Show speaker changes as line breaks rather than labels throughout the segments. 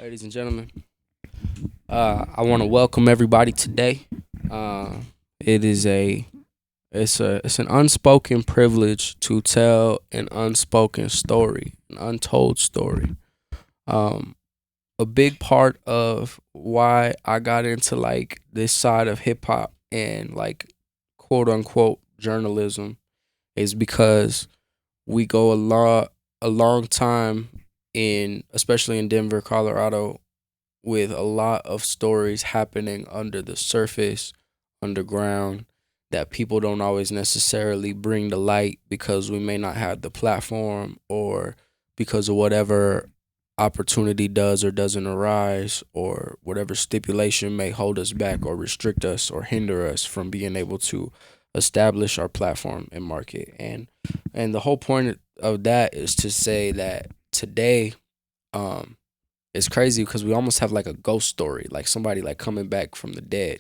ladies and gentlemen. I want to welcome everybody today. Uh, it is it's an unspoken privilege to tell an unspoken story, an untold story. Um, a big part of why I got into like this side of hip hop and like quote unquote journalism is because we go a long time in especially in Denver, Colorado, with a lot of stories happening under the surface, underground, that people don't always necessarily bring to light because we may not have the platform or because of whatever opportunity does or doesn't arise or whatever stipulation may hold us back or restrict us or hinder us from being able to establish our platform and market. And the whole point of that is to say that today um it's crazy because we almost have like a ghost story, like somebody like coming back from the dead.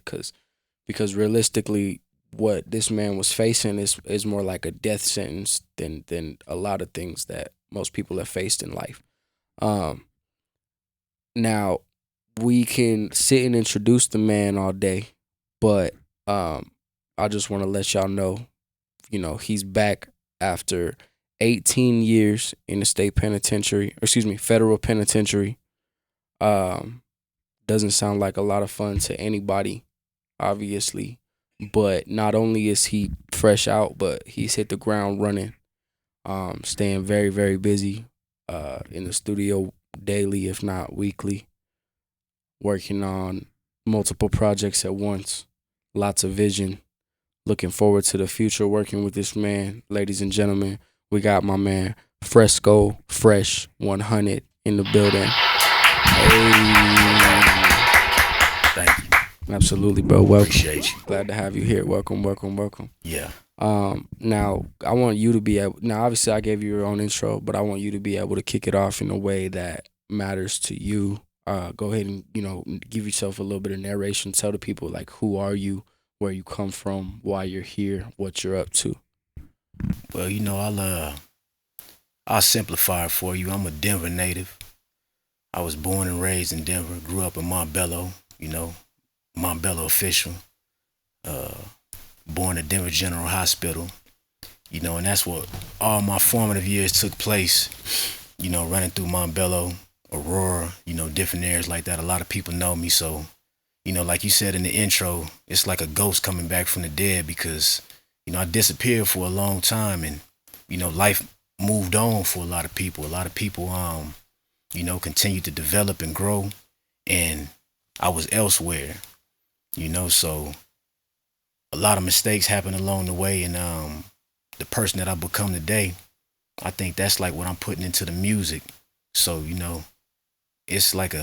Because realistically, what this man was facing is more like a death sentence than a lot of things that most people have faced in life. Um, Now we can sit and introduce the man all day, but um, I just want to let y'all know, he's back after 18 years in the state penitentiary, or excuse me, federal penitentiary. Um, doesn't sound like a lot of fun to anybody, obviously. But not only is he fresh out, but he's hit the ground running, staying very, very busy in the studio daily, if not weekly, working on multiple projects at once, lots of vision. Looking forward to the future working with this man. Ladies and gentlemen, we got my man Fresco Fresh 100 in the building. Hey.
Thank you.
Absolutely, bro. Welcome.
Appreciate you.
Glad to have you here. Welcome, welcome, welcome.
Yeah.
Now I want you to be able. Now, obviously, I gave you your own intro, but I want you to be able to kick it off in a way that matters to you. Go ahead and give yourself a little bit of narration. Tell the people like who are you, where you come from, why you're here, what you're up to.
Well, I'll simplify it for you. I'm a Denver native. I was born and raised in Denver. Grew up in Montbello. Montbello official. Uh, Born at Denver General Hospital. And that's what all my formative years took place. Running through Montbello, Aurora. Different areas like that. A lot of people know me, so like you said in the intro, it's like a ghost coming back from the dead because, I disappeared for a long time and, life moved on for a lot of people. A lot of people, continued to develop and grow and I was elsewhere, so a lot of mistakes happened along the way and the person that I become today, I think that's like what I'm putting into the music. So, it's like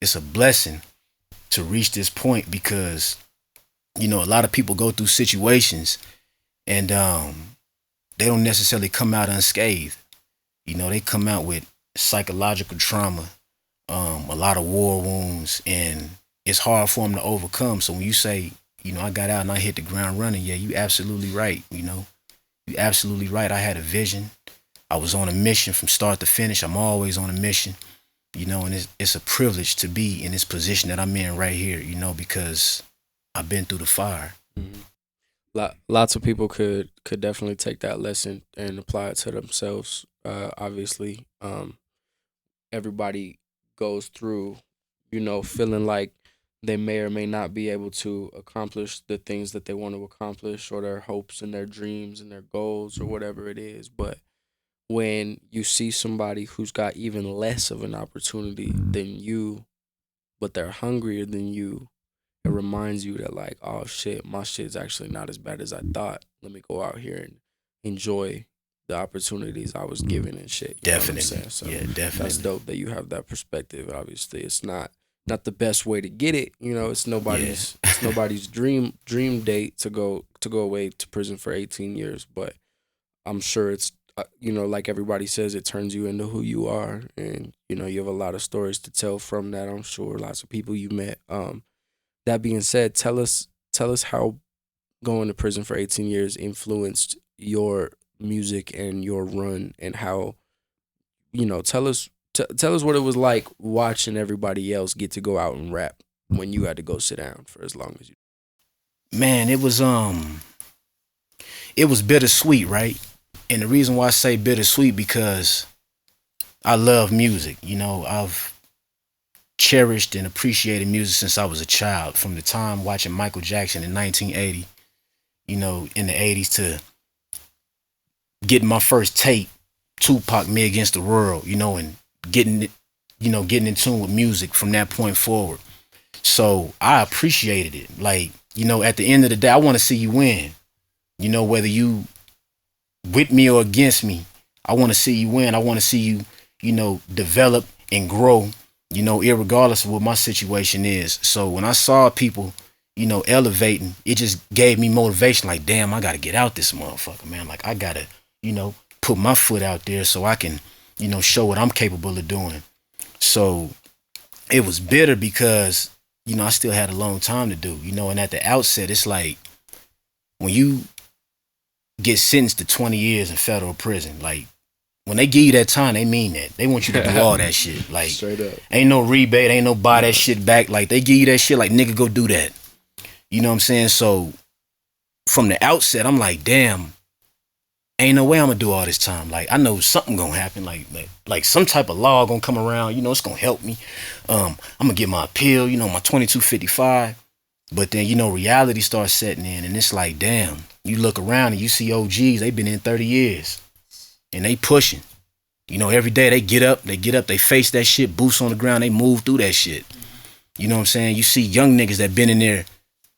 it's a blessing to reach this point because a lot of people go through situations and they don't necessarily come out unscathed. They come out with psychological trauma, a lot of war wounds, and it's hard for them to overcome. So when you say, I got out and I hit the ground running, yeah, you absolutely right. You absolutely right. I had a vision. I was on a mission from start to finish. I'm always on a mission. And it's a privilege to be in this position that I'm in right here, because I've been through the fire.
Mm-hmm. Lots of people could definitely take that lesson and apply it to themselves. Obviously, everybody goes through, feeling like they may or may not be able to accomplish the things that they want to accomplish or their hopes and their dreams and their goals or whatever it is. But when you see somebody who's got even less of an opportunity than you, but they're hungrier than you, it reminds you that like, oh shit, my shit's actually not as bad as I thought. Let me go out here and enjoy the opportunities I was given and shit. You know what I'm
Definitely.
saying? So
Yeah,
that's
definitely.
dope that you have that perspective. Obviously, it's not the best way to get it. It's
Yeah.
nobody's dream date to go away to prison for 18 years. But I'm sure it's like everybody says, it turns you into who you are, and you have a lot of stories to tell from that. I'm sure lots of people you met. That being said, tell us how going to prison for 18 years influenced your music and your run, and how tell us Tell us what it was like watching everybody else get to go out and rap when you had to go sit down for as long as you.
Man, it was bittersweet, right? And the reason why I say bittersweet because I love music. You know, I've cherished and appreciated music since I was a child. From the time watching Michael Jackson in 1980, you know, in the 80s to getting my first tape, Tupac, Me Against the World, you know, and getting it, you know, getting in tune with music from that point forward. So I appreciated it. Like, you know, at the end of the day, I want to see you win. You know, whether you with me or against me, I want to see you win. I want to see you, you know, develop and grow, you know, irregardless of what my situation is. So when I saw people, you know, elevating, it just gave me motivation. Like, damn, I got to get out this motherfucker, man. Like, I got to, you know, put my foot out there so I can, you know, show what I'm capable of doing. So it was bitter because, you know, I still had a long time to do, you know, and at the outset, it's like when you get sentenced to 20 years in federal prison, like when they give you that time, they mean that. They want you to do all that shit. Like,
Straight up.
ain't no rebate, ain't no buy that shit back. Like, they give you that shit, like, nigga, go do that. You know what I'm saying? So from the outset, I'm like, damn, ain't no way I'm gonna do all this time. Like, I know something gonna happen. Like some type of law gonna come around. You know, it's gonna help me. I'm gonna get my appeal. You know, my 2255. But then, you know, reality starts setting in, and it's like, damn. You look around and you see OGs. They've been in 30 years, and they pushing. You know, every day they get up, they face that shit, boots on the ground, they move through that shit. You know what I'm saying? You see young niggas that been in there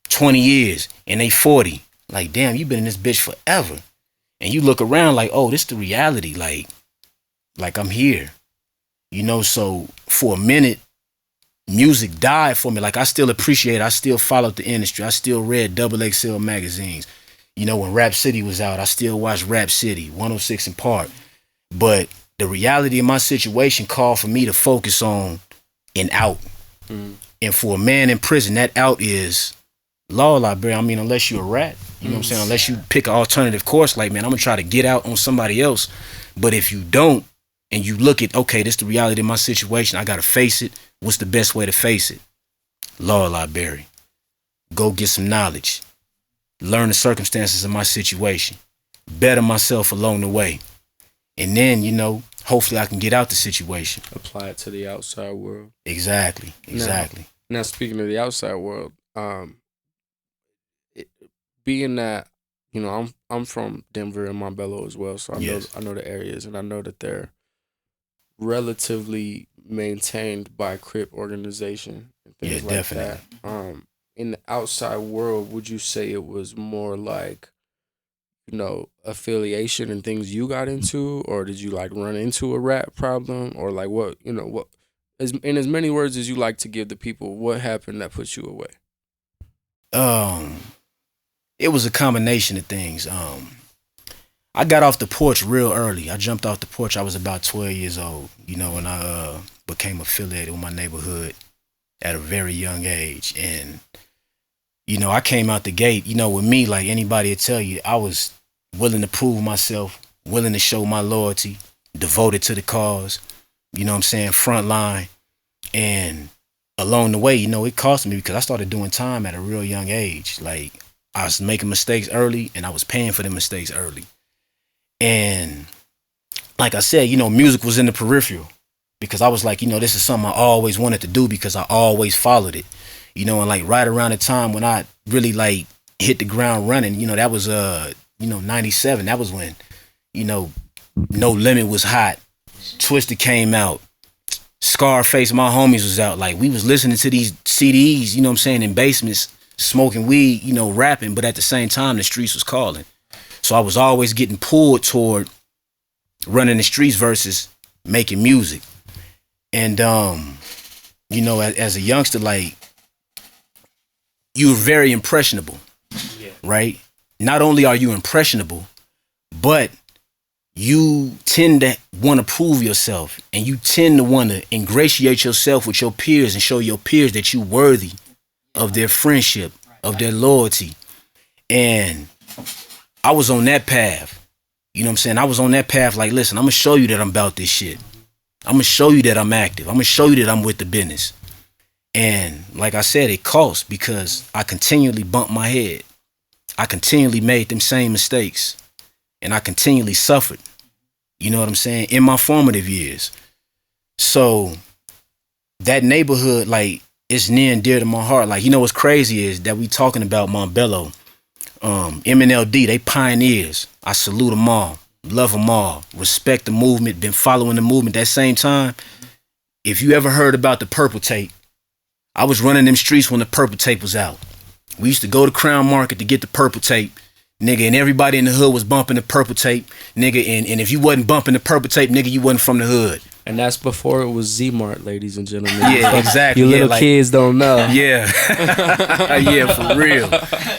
20 years and they 40. Like, damn, you been in this bitch forever. And you look around like, oh, this the reality. Like I'm here. You know, so for a minute, music died for me. Like, I still appreciate it. I still followed the industry. I still read XXL magazines. You know, when Rap City was out, I still watched Rap City, 106 in Park. But the reality of my situation called for me to focus on an out. And for a man in prison, that out is law librarian. I mean, unless you're a rat, you know what I'm saying? Unless you pick an alternative course, like, man, I'm gonna try to get out on somebody else. But if you don't, and you look at, okay, this is the reality of my situation, I gotta face it. What's the best way to face it? Law library. Go get some knowledge. Learn the circumstances of my situation. Better myself along the way. And then, you know, hopefully I can get out the situation.
Apply it to the outside world.
Exactly.
Now speaking of the outside world, being that, you know, I'm from Denver and Montbello as well, so I know the areas, and I know that they're relatively maintained by Crip organization and things like
definitely.
that. In the outside world, would you say it was more like, you know, affiliation and things you got into, or did you like run into a rap problem, or like what, you know, what, in as many words as you like to give the people, what happened that put you away?
It was a combination of things. I got off the porch real early. I jumped off the porch. I was about 12 years old, you know, and I became affiliated with my neighborhood at a very young age. And, you know, I came out the gate, you know, with me, like anybody would tell you, I was willing to prove myself, willing to show my loyalty, devoted to the cause, you know what I'm saying, front line. And along the way, you know, it cost me because I started doing time at a real young age. Like, I was making mistakes early and I was paying for the mistakes early. And like I said, you know, music was in the peripheral because I was like, you know, this is something I always wanted to do because I always followed it, you know, and like right around the time when I really like hit the ground running, you know, that was, 97. That was when, you know, No Limit was hot. Twisted came out. Scarface, my homies was out. Like, we was listening to these CDs, you know what I'm saying, in basements, smoking weed, you know, rapping, but at the same time, the streets was calling. So I was always getting pulled toward running the streets versus making music. And, you know, as a youngster, like, you were very impressionable, right? Not only are you impressionable, but you tend to want to prove yourself, and you tend to want to ingratiate yourself with your peers and show your peers that you're worthy of their friendship, of their loyalty. And I was on that path. You know what I'm saying? I was on that path like, listen, I'm going to show you that I'm about this shit. I'm gonna show you that I'm active. I'm gonna show you that I'm with the business. And like I said, it costs because I continually bumped my head. I continually made them same mistakes. And I continually suffered. You know what I'm saying? In my formative years. So that neighborhood, like, it's near and dear to my heart. Like, you know what's crazy is that we talking about Montbello, MNLD, they pioneers. I salute them all, love them all, respect the movement, been following the movement. That same time, if you ever heard about the purple tape, I was running them streets when the purple tape was out. We used to go to Crown Market to get the purple tape, nigga, and everybody in the hood was bumping the purple tape, nigga, and if you wasn't bumping the purple tape, nigga, you wasn't from the hood.
And that's before it was Z-Mart, ladies and gentlemen.
Yeah, exactly.
You little
like,
kids don't know.
Yeah. Yeah, for real.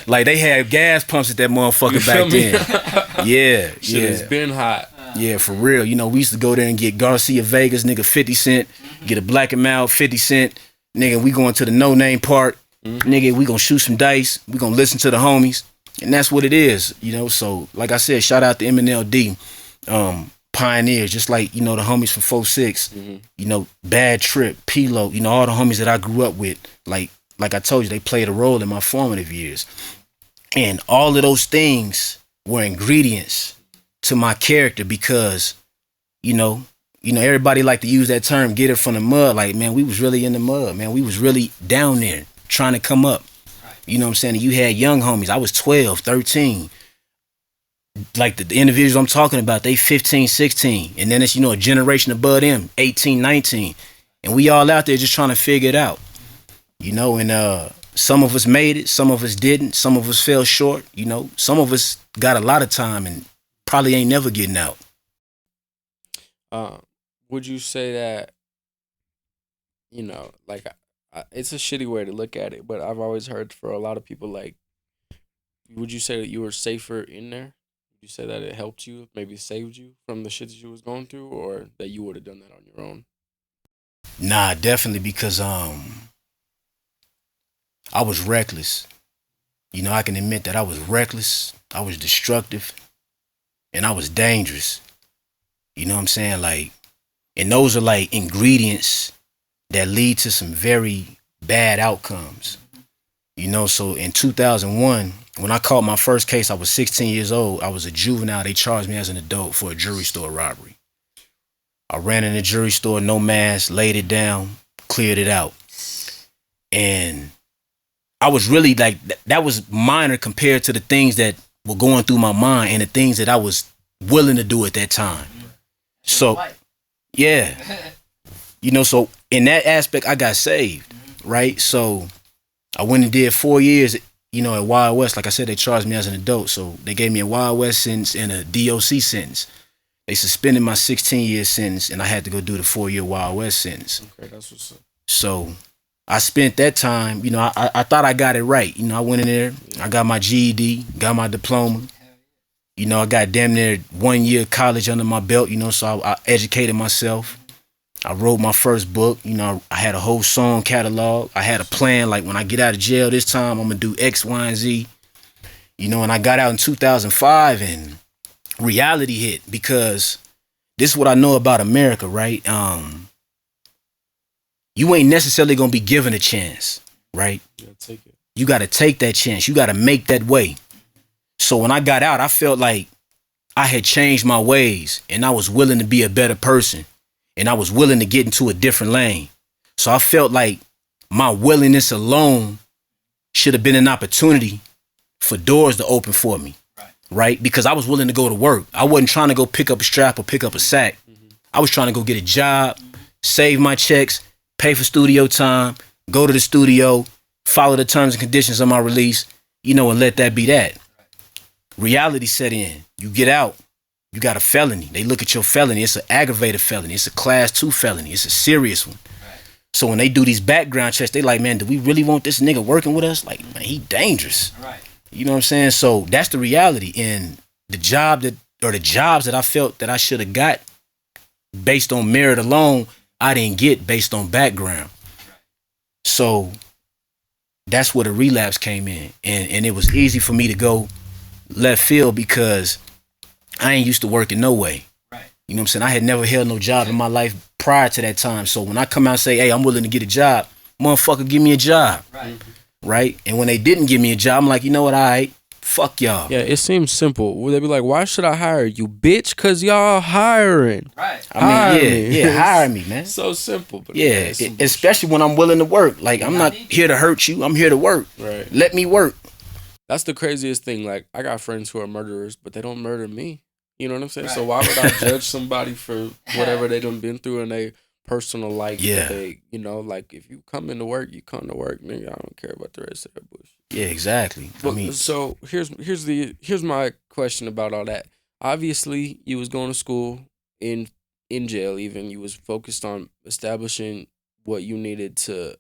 Like, they had gas pumps at that motherfucker back then. Yeah.
Shit has been hot.
Yeah, for real. You know, we used to go there and get Garcia Vegas, nigga, 50 cent. Get a Black and Mild, 50 cent. Nigga, we going to the No Name Park. Nigga, we gonna shoot some dice. We gonna listen to the homies. And that's what it is, you know. So, like I said, shout out to MNLD. Pioneers, just like, you know, the homies from 4-6, you know, Bad Trip, P-Lo, you know, all the homies that I grew up with, like I told you, they played a role in my formative years. And all of those things were ingredients to my character because, you know, everybody like to use that term, get it from the mud. Like, man, we was really in the mud, man. We was really down there trying to come up. You know what I'm saying? And you had young homies. I was 12, 13. Like the individuals I'm talking about, they 15, 16. And then it's, you know, a generation above them, 18, 19. And we all out there just trying to figure it out. You know, and some of us made it, some of us didn't, some of us fell short, you know. Some of us got a lot of time and probably ain't never getting out.
Would you say that, you know, like, it's a shitty way to look at it, but I've always heard for a lot of people, like, would you say that you were safer in there? Would you say that it helped you, maybe saved you from the shit that you was going through, or that you would have done that on your own?
Nah, definitely, because I was reckless. You know, I can admit that I was reckless, I was destructive, and I was dangerous. You know what I'm saying? Like, and those are like ingredients that lead to some very bad outcomes. You know, so in 2001, when I caught my first case, I was 16 years old. I was a juvenile. They charged me as an adult for a jewelry store robbery. I ran in the jewelry store, no mask, laid it down, cleared it out. And I was really like, that was minor compared to the things that were going through my mind and the things that I was willing to do at that time. So, yeah. You know, so in that aspect, I got saved, right? So I went and did 4 years, you know, at Wild West. Like I said, they charged me as an adult. So they gave me a Wild West sentence and a DOC sentence. They suspended my 16-year sentence, and I had to go do the 4-year Wild West sentence.
Okay, that's what's up.
So I spent that time, you know, I thought I got it right. You know, I went in there, I got my GED, got my diploma. You know, I got damn near 1 year college under my belt, you know, so I educated myself. I wrote my first book. You know, I had a whole song catalog. I had a plan, like, when I get out of jail this time, I'm going to do X, Y, and Z. You know, and I got out in 2005, and reality hit, because this is what I know about America, right? You ain't necessarily going to be given a chance, right?
You gotta take it.
You got to take that chance. You got to make that way. So when I got out, I felt like I had changed my ways, and I was willing to be a better person. And I was willing to get into a different lane. So I felt like my willingness alone should have been an opportunity for doors to open for me, right? Because I was willing to go to work. I wasn't trying to go pick up a strap or pick up a sack. I was trying to go get a job, save my checks, pay for studio time, go to the studio, follow the terms and conditions of my release, you know, and let that be that. Reality set in. You get out. You got a felony. They look at your felony. It's an aggravated felony. It's a class 2 felony. It's a serious one. Right. So when they do these background checks, they like, man, do we really want this nigga working with us? Like, man, he dangerous. Right. You know what I'm saying? So that's the reality. And the jobs that I felt that I should have got based on merit alone, I didn't get based on background. Right. So that's where the relapse came in. And it was easy for me to go left field because I ain't used to working no way. Right. You know what I'm saying? I had never held no job in my life prior to that time. So when I come out and say, hey, I'm willing to get a job, motherfucker, give me a job. Right? And when they didn't give me a job, I'm like, you know what, all right, fuck y'all.
Yeah, it seems simple. Would they be like, why should I hire you, bitch? Because y'all hiring.
Right.
I mean, hire me, man.
So simple. But
Yeah, especially when I'm willing to work. Like, I'm not here to hurt you. I'm here to work.
Right.
Let me work.
That's the craziest thing. Like, I got friends who are murderers, but they don't murder me. You know what I'm saying? Right. So why would I judge somebody for whatever they done been through in their personal life?
Yeah.
They, like, if you come into work, you come to work, nigga. I don't care about the rest of that bullshit.
Yeah, exactly.
But, so here's my question about all that. Obviously, you was going to school in jail. Even you was focused on establishing what you needed to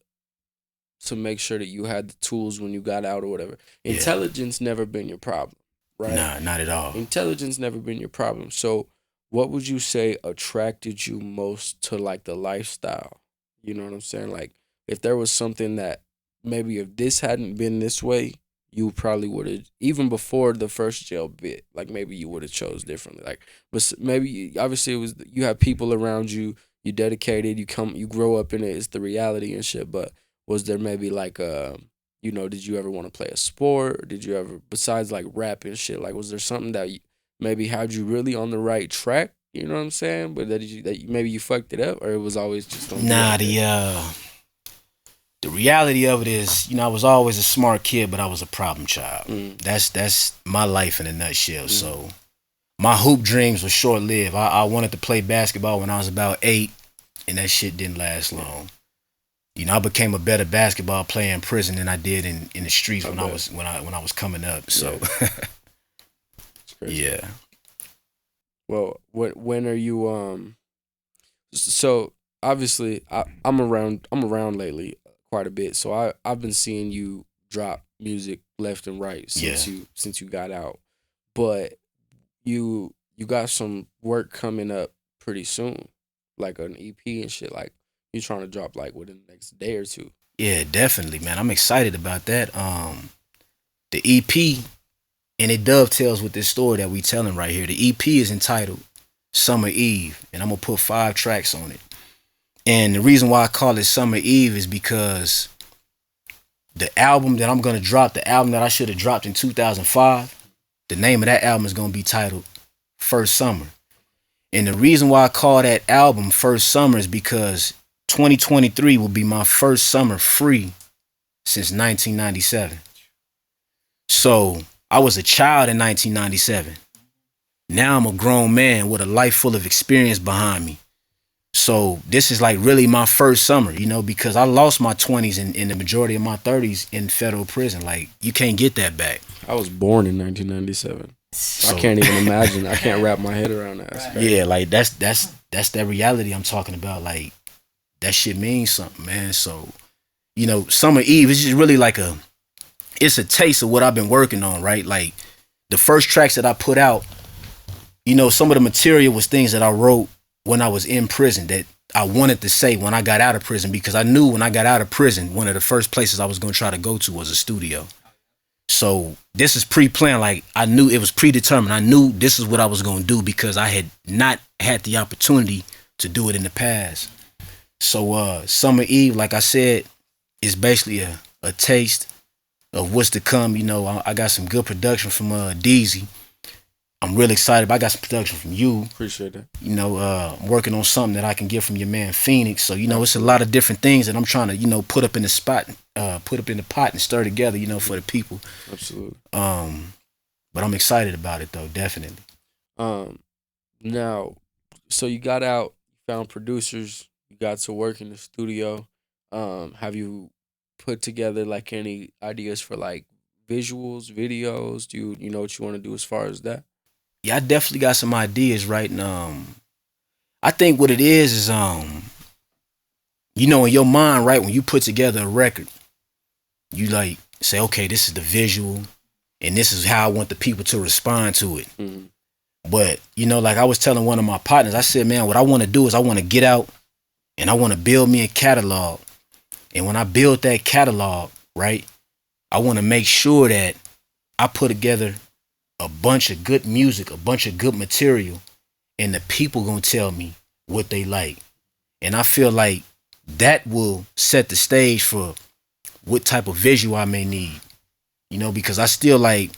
make sure that you had the tools when you got out or whatever. Yeah. Intelligence never been your problem, right?
Nah, not at all.
Intelligence never been your problem. So what would you say attracted you most to, like, the lifestyle? You know what I'm saying? Like, if there was something that maybe if this hadn't been this way, you probably would have, even before the first jail bit, like, maybe you would have chose differently. Like, but maybe, obviously, it was, you have people around you, you dedicated, you grow up in it, it's the reality and shit, but was there maybe, like, did you ever want to play a sport? Or did you ever, besides, like, rap and shit, like, was there something that maybe had you really on the right track? You know what I'm saying? But maybe you fucked it up, or it was always just on
the reality of it is, I was always a smart kid, but I was a problem child. That's my life in a nutshell. So my hoop dreams were short-lived. I wanted to play basketball when I was about 8, and that shit didn't last long. I became a better basketball player in prison than I did in the streets when I was coming up. So
it's crazy.
Yeah.
Well, when are you so obviously I'm around lately quite a bit. So I've been seeing you drop music left and right since you got out. But you got some work coming up pretty soon, like an EP and shit. Like, you trying to drop, like, within the next day or two.
Yeah, definitely, man. I'm excited about that. The EP, and it dovetails with this story that we telling right here. The EP is entitled Summer Eve, and I'm gonna put 5 tracks on it. And the reason why I call it Summer Eve is because the album that I'm gonna drop, the album that I should have dropped in 2005, the name of that album is gonna be titled First Summer. And the reason why I call that album First Summer is because 2023 will be my first summer free since 1997. So I was a child in 1997. Now I'm a grown man with a life full of experience behind me. So this is like really my first summer, because I lost my 20s and the majority of my 30s in federal prison. Like, you can't get that back.
I was born in 1997. So, I can't even imagine. I can't wrap my head around that.
Yeah, like that's that reality I'm talking about. Like, that shit means something, man. So, Summer Eve is just really like it's a taste of what I've been working on, right? Like, the first tracks that I put out, some of the material was things that I wrote when I was in prison that I wanted to say when I got out of prison, because I knew when I got out of prison, one of the first places I was going to try to go to was a studio. So this is pre-planned. Like, I knew it was predetermined. I knew this is what I was going to do because I had not had the opportunity to do it in the past. So Summer Eve, like I said, is basically a taste of what's to come. I got some good production from DZ. I'm really excited. I got some production from you.
Appreciate that.
I'm working on something that I can get from your man Phoenix. So, it's a lot of different things that I'm trying to, put up in the spot, put up in the pot and stir together, for the people.
Absolutely.
But I'm excited about it though, definitely.
Now, so you got out, found producers, you got to work in the studio. Have you put together, like, any ideas for, like, visuals, videos? Do you know what you want to do as far as that?
Yeah, I definitely got some ideas, right? And I think what it is in your mind, right, when you put together a record, you like say, okay, this is the visual, and this is how I want the people to respond to it. Mm-hmm. But, like I was telling one of my partners, I said, man, what I want to do is I want to get out and I want to build me a catalog. And when I build that catalog, right, I want to make sure that I put together a bunch of good music, a bunch of good material, and the people gonna tell me what they like. And I feel like that will set the stage for what type of visual I may need. You know, because I still like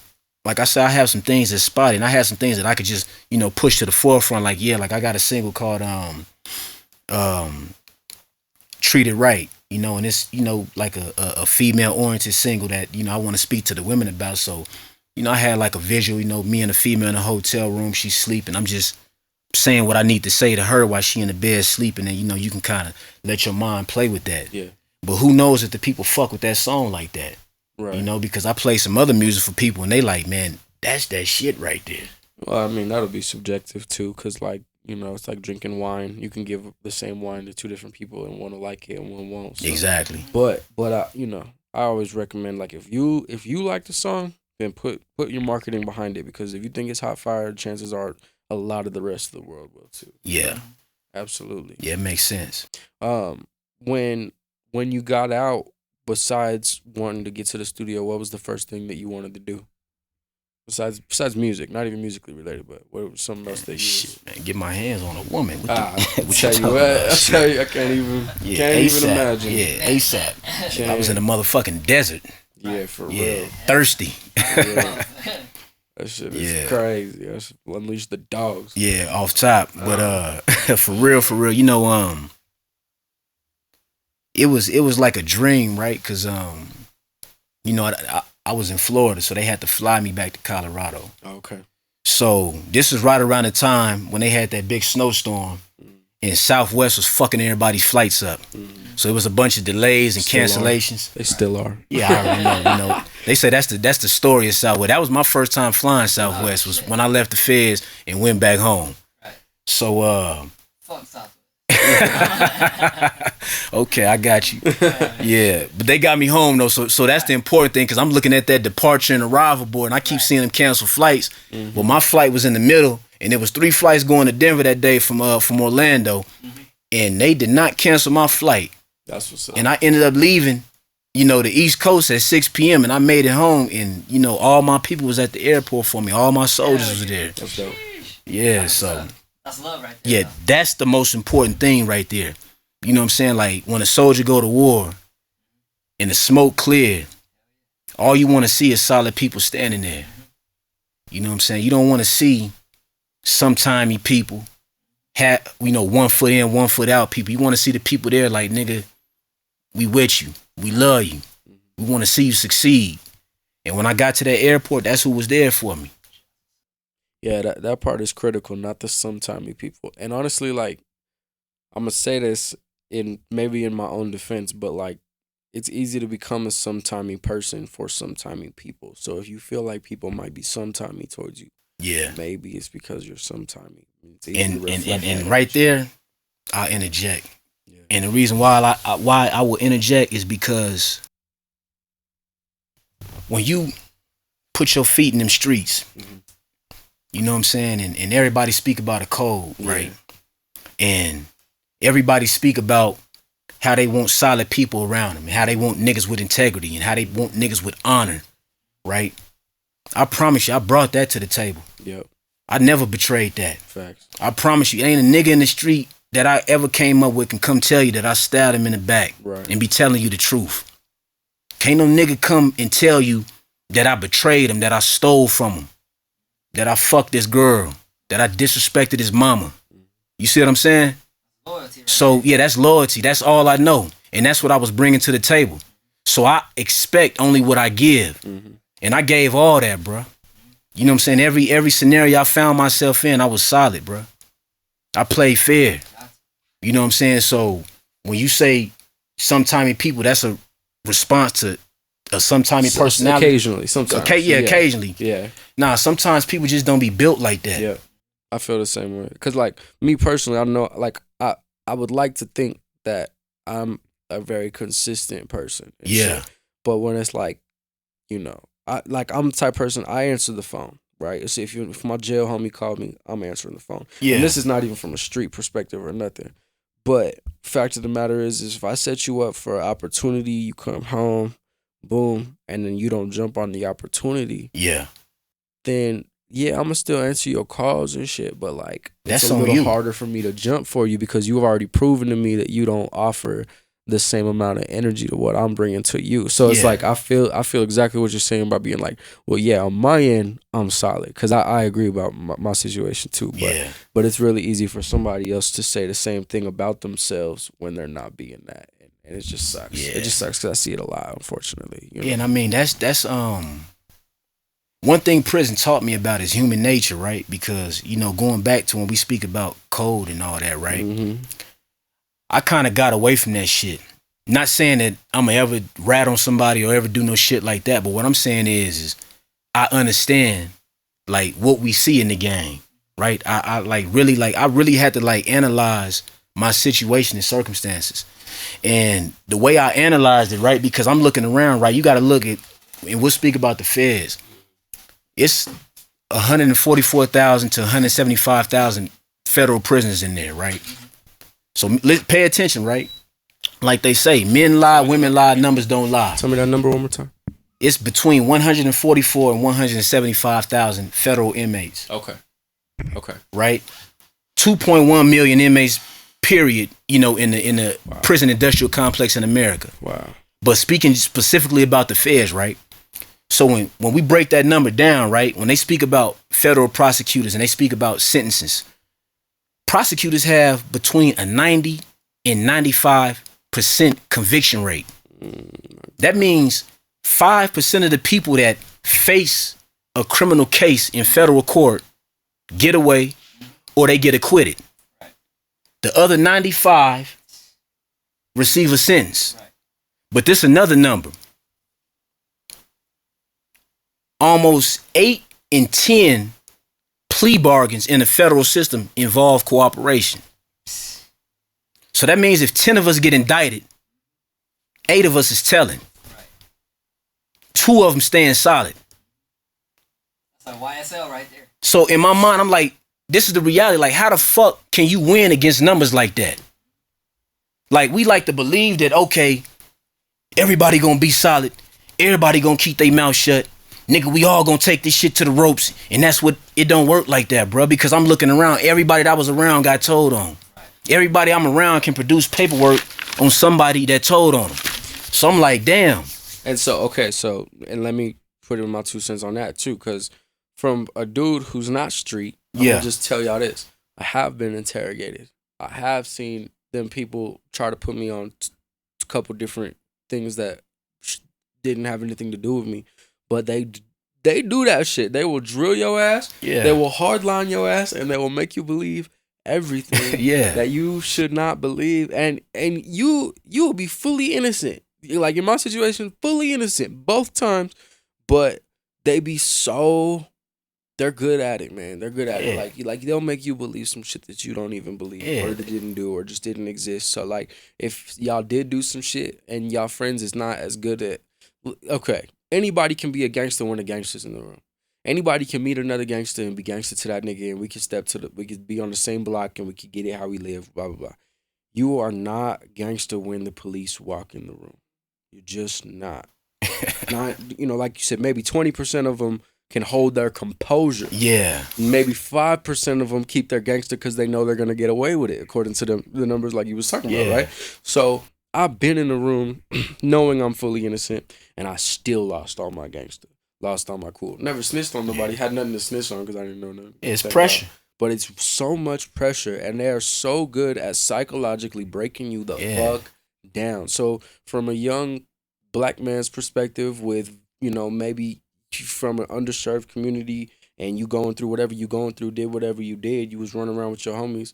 I said, I have some things that's spotty, and I have some things that I could just, you know, push to the forefront. Like, yeah, like I got a single called Treat It Right, you know, and it's, you know, like a female oriented single that, you know, I want to speak to the women about. So, you know, I had like a visual, you know, me and a female in a hotel room, she's sleeping. I'm just saying what I need to say to her while she in the bed sleeping, and, you know, you can kind of let your mind play with that.
Yeah.
But who knows if the people fuck with that song like that?
Right.
You know, because I play some other music for people and they like, man, that's that shit right there.
Well, I mean, that'll be subjective too, because, like, you know, it's like drinking wine. You can give the same wine to two different people, and one will like it and one won't. So.
Exactly.
But you know, I always recommend, like, if you like the song, then put your marketing behind it, because if you think it's hot fire, chances are a lot of the rest of the world will too.
Yeah.
Absolutely.
Yeah, it makes sense.
When you got out, besides wanting to get to the studio, what was the first thing that you wanted to do? Besides music, not even musically related, but what was something else that you
Shit, man, get my hands on a woman.
I tell you, I can't even imagine.
Yeah, ASAP. I was in the motherfucking desert.
Yeah, for
Yeah,
real.
thirsty.
Yeah. That shit is crazy. That's unleash the dogs.
Yeah, off top. But for real, you know, it was like a dream, right? Cause you know, I was in Florida, so they had to fly me back to Colorado.
Okay.
So this is right around the time when they had that big snowstorm, and Southwest was fucking everybody's flights up. So it was a bunch of delays and cancellations.
They still are.
Yeah, I already know. You know, they say that's the story of Southwest. That was my first time flying Southwest. Was when I left the feds and went back home.
Right.
So
Fuck Southwest.
okay, I got you. Yeah, but they got me home though, so that's the important thing, because I'm looking at that departure and arrival board, and I keep seeing them cancel flights. Well, my flight was in the middle, and there was 3 flights going to Denver that day from Orlando, and they did not cancel my flight.
That's what's up.
And I ended up leaving, you know, the East Coast at 6 p.m. and I made it home, and, you know, all my people was at the airport for me. All my soldiers was there.
That's dope.
Yeah, so.
That's love right there.
Yeah, that's the most important thing right there. You know what I'm saying? Like, when a soldier go to war and the smoke clear, all you want to see is solid people standing there. You know what I'm saying? You don't want to see sometimey people have, you know, 1 foot in, 1 foot out people. You want to see the people there like, nigga, we with you. We love you. We want to see you succeed. And when I got to that airport, that's who was there for me.
Yeah, that part is critical, not the sometimey people. And honestly, like, I'm going to say this maybe in my own defense, but, like, it's easy to become a sometimey person for sometimey people. So if you feel like people might be sometimey towards you,
yeah,
maybe it's because you're sometimey.
And right there, I'll interject.
Yeah.
And the reason why I will interject is because when you put your feet in them streets, you know what I'm saying, and everybody speak about a code, right? And everybody speak about how they want solid people around them, and how they want niggas with integrity, and how they want niggas with honor, right? I promise you, I brought that to the table.
Yep.
I never betrayed that.
Facts.
I promise you, ain't a nigga in the street that I ever came up with can come tell you that I stabbed him in the back and be telling you the truth. Can't no nigga come and tell you that I betrayed him, that I stole from him, that I fucked this girl, that I disrespected his mama. You see what I'm saying?
Loyalty, right?
So, yeah, that's loyalty. That's all I know. And that's what I was bringing to the table. So I expect only what I give. And I gave all that, bro. You know what I'm saying? Every scenario I found myself in, I was solid, bro. I played fair. You know what I'm saying? So when you say sometimey people, that's a response to a sometimey personality.
Occasionally, sometimes.
Okay, yeah, occasionally.
Yeah.
Nah, sometimes people just don't be built like that.
Yeah. I feel the same way. Because, like, me personally, I know, like, I would like to think that I'm a very consistent person.
Yeah.
Shit. But when it's like, you know, I'm the type of person, I answer the phone, right? So if my jail homie called me, I'm answering the phone.
Yeah.
And this is not even from a street perspective or nothing. But fact of the matter is if I set you up for an opportunity, you come home, boom, and then you don't jump on the opportunity.
Yeah.
Then yeah, I'm gonna still answer your calls and shit, but like it's
That's
a
on
little
you.
harder for me to jump for you because you've already proven to me that you don't offer the same amount of energy to what I'm bringing to you. So it's
Yeah.
like I feel exactly what you're saying about being like, well, yeah, on my end, I'm solid because I agree about my situation too.
Yeah.
But it's really easy for somebody else to say the same thing about themselves when they're not being that, and it just sucks.
Yeah.
It just sucks because I see it a lot, unfortunately. You know?
Yeah, and I mean that's one thing prison taught me about is human nature, right? Because, you know, going back to when we speak about code and all that, right?
Mm-hmm.
I kind of got away from that shit. Not saying that I'm gonna ever rat on somebody or ever do no shit like that, but what I'm saying is I understand like what we see in the game, right? I really had to like analyze my situation and circumstances. And the way I analyzed it, right? Because I'm looking around, right? You got to look at, and we'll speak about the feds. It's 144,000 to 175,000 federal prisoners in there, right? So let's pay attention, right? Like they say, men lie, women lie, numbers don't lie.
Tell me that number one more time.
It's between 144 and 175,000 federal inmates.
Okay.
Right? 2.1 million inmates, period, you know, in the
Wow.
prison industrial complex in America.
Wow.
But speaking specifically about the feds, right? So when we break that number down, right, when they speak about federal prosecutors and they speak about sentences, prosecutors have between a 90 and 95% conviction rate. That means 5% of the people that face a criminal case in federal court get away or they get acquitted. The other 95 receive a sentence. But this another number. Almost 8 in 10 plea bargains in the federal system involve cooperation. So that means if 10 of us get indicted, 8 of us is telling. 2 of them staying solid.
That's like YSL right there.
So in my mind, I'm like, this is the reality. Like, how the fuck can you win against numbers like that? Like, we like to believe that, okay, everybody gonna be solid. Everybody gonna keep their mouth shut. Nigga, we all gonna take this shit to the ropes. And that's what, it don't work like that, bro. Because I'm looking around. Everybody that was around got told on. Everybody I'm around can produce paperwork on somebody that told on them. So I'm like, damn.
And so, okay, so, and let me put in my 2 cents on that too, because from a dude who's not street, I'm
Yeah.
gonna just tell y'all this. I have been interrogated. I have seen them people try to put me on a couple different things that didn't have anything to do with me, but they do that shit. They will drill your ass.
Yeah.
They will hardline your ass, and they will make you believe everything
Yeah.
that you should not believe, and you will be fully innocent. Like in my situation, fully innocent both times, but they be so, they're good at it, man. They're good at it. Like they'll make you believe some shit that you don't even believe, or that didn't do, or just didn't exist. So like, if y'all did do some shit and y'all friends is not as good at, okay, anybody can be a gangster when a gangster's in the room. Anybody can meet another gangster and be gangster to that nigga, and we could be on the same block and we could get it how we live, blah, blah, blah. You are not gangster when the police walk in the room. You're just not. Not, you know, like you said, maybe 20% of them can hold their composure.
Yeah.
Maybe 5% of them keep their gangster because they know they're going to get away with it, according to the numbers like you was talking about, right? So I've been in the room knowing I'm fully innocent, and I still lost all my gangster. Lost all my cool. Never snitched on nobody. Had nothing to snitch on because I didn't know nothing.
It's pressure.
But it's so much pressure, and they are so good at psychologically breaking you the fuck down. So from a young black man's perspective, with, you know, maybe from an underserved community, and you going through whatever you going through, did whatever you did, you was running around with your homies.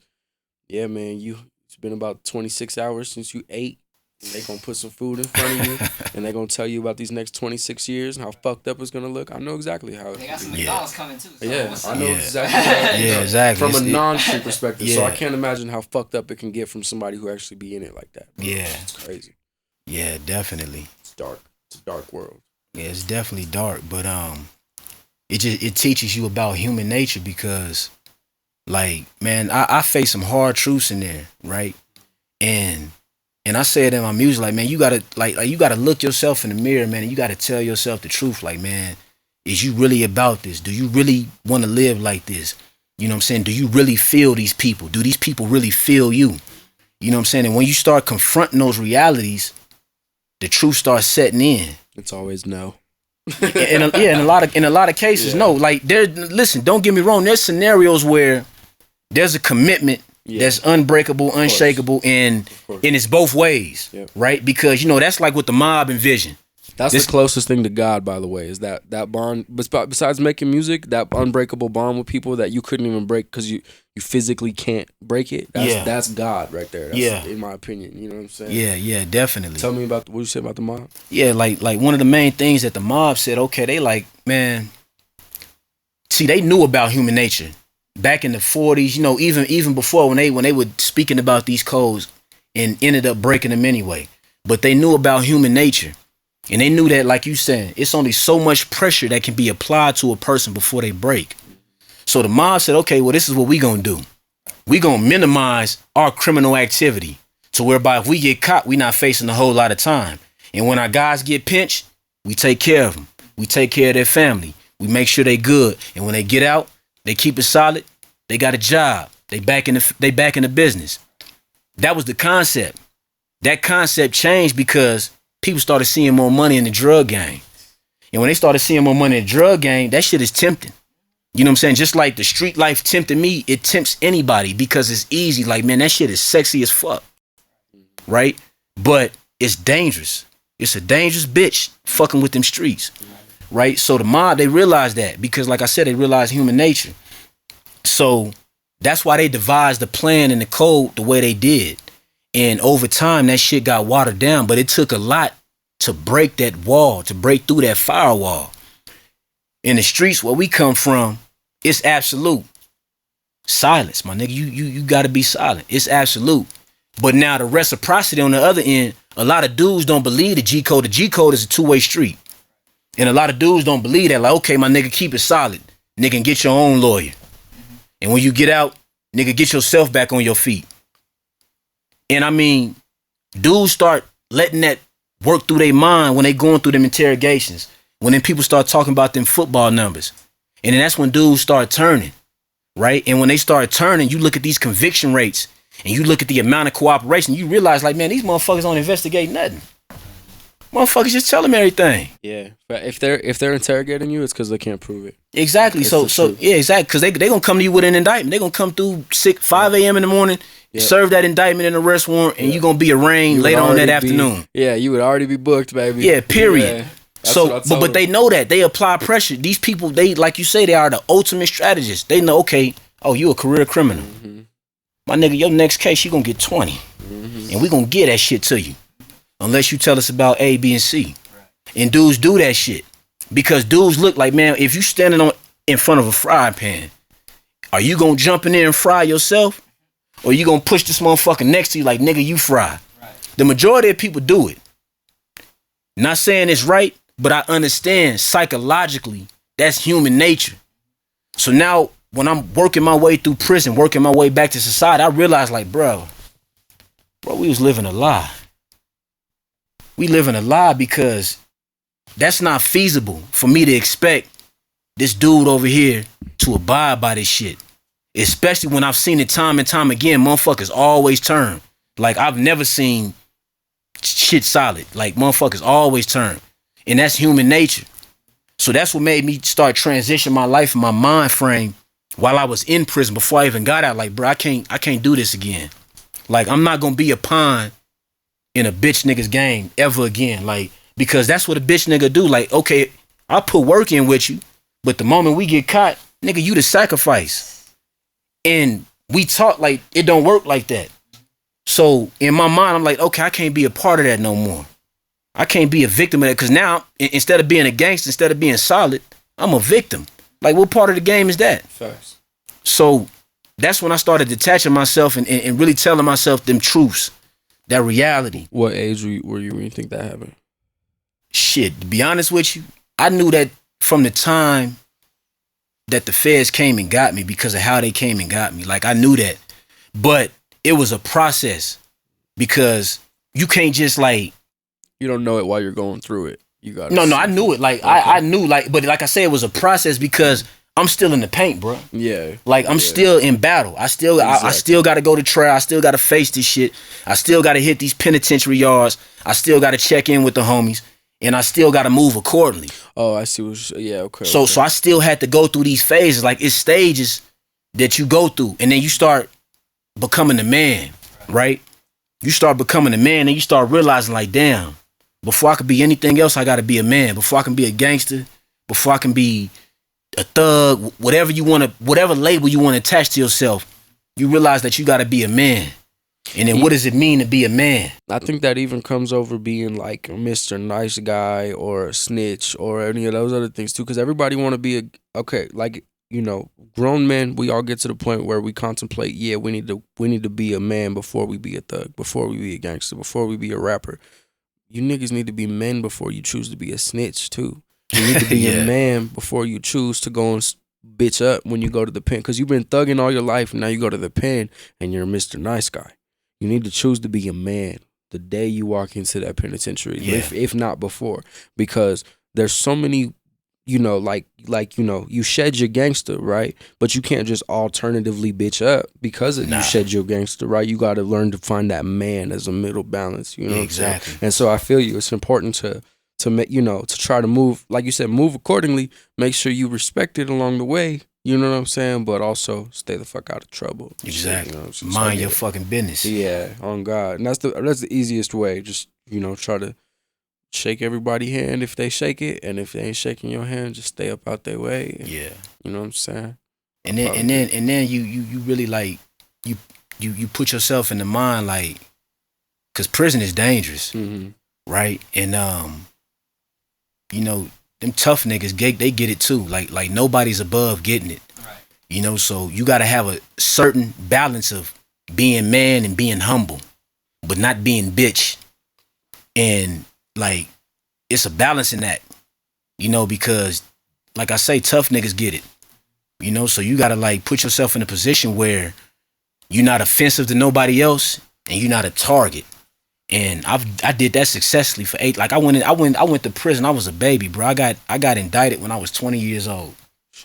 Yeah, man, it's been about 26 hours since you ate. And they gonna put some food in front of you, and they gonna tell you about these next 26 years and how fucked up it's gonna look. I know exactly how.
They got some McDonald's coming too. So
I know exactly how.
Exactly.
From a non-street perspective, so I can't imagine how fucked up it can get from somebody who actually be in it like that. Bro.
Yeah,
it's crazy.
Yeah, definitely.
It's dark. It's a dark world.
Yeah, it's definitely dark, but it teaches you about human nature because, like, man, I face some hard truths in there, right? And I say it in my music, like, man, you gotta like you gotta look yourself in the mirror, man, and you gotta tell yourself the truth. Like, man, Is you really about this? Do you really want to live like this? You know what I'm saying? Do you really feel these people? Do these people really feel you? You know what I'm saying? And when you start confronting those realities, the truth starts setting in.
It's always no.
In a lot of cases, no. Like listen, don't get me wrong. There's scenarios where there's a commitment that's unbreakable, unshakable, and it's both ways, right? Because that's like what the mob envision.
That's the closest thing to God, by the way, is that bond. Besides making music, that unbreakable bond with people that you couldn't even break because you physically can't break it. That's God right there. That's, in my opinion. You know what I'm saying?
Yeah, definitely.
Tell me about what you said about the mob.
Yeah, like one of the main things that the mob said. Okay, they like, man. See, they knew about human nature back in the 40s. Even before when they were speaking about these codes and ended up breaking them anyway. But they knew about human nature. And they knew that, like you said, it's only so much pressure that can be applied to a person before they break. So the mob said, okay, well, this is what we gonna do. We gonna minimize our criminal activity to whereby if we get caught, we not facing a whole lot of time. And when our guys get pinched, we take care of them. We take care of their family. We make sure they good. And when they get out, they keep it solid. They got a job. They back in the business. That was the concept. That concept changed because people started seeing more money in the drug game. And when they started seeing more money in the drug game, that shit is tempting. You know what I'm saying? Just like the street life tempted me, it tempts anybody because it's easy. Like, man, that shit is sexy as fuck. Right? But it's dangerous. It's a dangerous bitch fucking with them streets. Right? So the mob, they realized that because, like I said, they realized human nature. So that's why they devised the plan and the code the way they did. And over time, that shit got watered down, but it took a lot to break that wall, to break through that firewall. In the streets where we come from, it's absolute silence, my nigga. You gotta be silent. It's absolute. But now the reciprocity on the other end, a lot of dudes don't believe the G code. The G code is a two-way street. And a lot of dudes don't believe that. Like, okay, my nigga, keep it solid. Nigga, and get your own lawyer. And when you get out, nigga, get yourself back on your feet. And I mean, dudes start letting that work through their mind when they going through them interrogations. When then people start talking about them football numbers. And then that's when dudes start turning, right? And when they start turning, you look at these conviction rates and you look at the amount of cooperation, you realize like, man, these motherfuckers don't investigate nothing. Motherfuckers just tell them everything.
Yeah, but if they're interrogating you, it's because they can't prove it.
Exactly. So yeah, exactly. Because they gonna come to you with an indictment. They gonna come through 5 a.m. in the morning, serve that indictment and arrest warrant, and you gonna be arraigned later on that afternoon.
Yeah, you would already be booked, baby.
Yeah, period. Yeah, so, but they know that they apply pressure. These people, they like you say, they are the ultimate strategists. They know, okay, oh, you a career criminal, my nigga. Your next case, you gonna get 20, and we gonna get that shit to you. Unless you tell us about A, B, and C. And dudes do that shit. Because dudes look like, man, if you standing in front of a frying pan, are you gonna jump in there and fry yourself? Or you gonna push this motherfucker next to you like, nigga, you fry? Right. The majority of people do it. Not saying it's right, but I understand psychologically that's human nature. So now when I'm working my way through prison, working my way back to society, I realize like, bro, we was living a lie. We live in a lie because that's not feasible for me to expect this dude over here to abide by this shit. Especially when I've seen it time and time again, motherfuckers always turn. Like I've never seen shit solid. Like motherfuckers always turn. And that's human nature. So that's what made me start transitioning my life and my mind frame while I was in prison before I even got out. Like, bro, I can't do this again. Like I'm not gonna be a pawn in a bitch nigga's game ever again. Like, because that's what a bitch nigga do. Like, okay, I put work in with you, but the moment we get caught, nigga, you the sacrifice. And we talk like it don't work like that. So in my mind, I'm like, okay, I can't be a part of that no more. I can't be a victim of that. Cause now instead of being a gangster, instead of being solid, I'm a victim. Like what part of the game is that?
First.
So that's when I started detaching myself and really telling myself them truths. That reality.
What age were you when you think that happened?
Shit, to be honest with you, I knew that from the time that the feds came and got me because of how they came and got me. Like, I knew that. But it was a process because you can't just like...
You don't know it while you're going through it. You got
No, I knew it. Like I knew, like, but like I said, it was a process because I'm still in the paint, bro.
Yeah.
Like I'm still in battle. I still got to go to trial. I still got to face this shit. I still got to hit these penitentiary yards. I still got to check in with the homies, and I still got to move accordingly.
Oh, I see. Yeah, okay.
So I still had to go through these phases. Like it's stages that you go through, and then you start becoming the man, right? You start becoming a man, and you start realizing, like, damn, before I could be anything else, I got to be a man. Before I can be a gangster, before I can be a thug, whatever label you want to attach to yourself, you realize that you got to be a man. And then what does it mean to be a man?
I think that even comes over being like a Mr. Nice Guy or a snitch or any of those other things too, because everybody want to be like, you know, grown men, we all get to the point where we contemplate, yeah, we need to be a man before we be a thug, before we be a gangster, before we be a rapper. You niggas need to be men before you choose to be a snitch too. You need to be a man before you choose to go and bitch up when you go to the pen, because you've been thugging all your life and now you go to the pen and you're Mr. Nice Guy. You need to choose to be a man the day you walk into that penitentiary, if not before, because there's so many, you know, like you know, you shed your gangster, right? But you can't just alternatively bitch up because you shed your gangster, right? You got to learn to find that man as a middle balance, you know.
Exactly.
And so I feel you. It's important to make, you know, to try to move, like you said, move accordingly. Make sure you respect it along the way. You know what I'm saying? But also stay the fuck out of trouble.
Exactly.
You know what I'm saying?
Mind your fucking business.
Yeah, on God. And that's the easiest way. Just, you know, try to shake everybody's hand if they shake it, and if they ain't shaking your hand, just stay up out their way. And,
yeah.
You know what I'm saying?
And then you really like you put yourself in the mind, like, cause prison is dangerous, right? And you know, them tough niggas, they get it too. Like nobody's above getting it. Right. You know, so you got to have a certain balance of being man and being humble, but not being bitch. And like, it's a balancing act, you know, because like I say, tough niggas get it, you know, so you got to like put yourself in a position where you're not offensive to nobody else and you're not a target. And I did that successfully for 8. Like I went to prison. I was a baby, bro. I got indicted when I was 20 years old,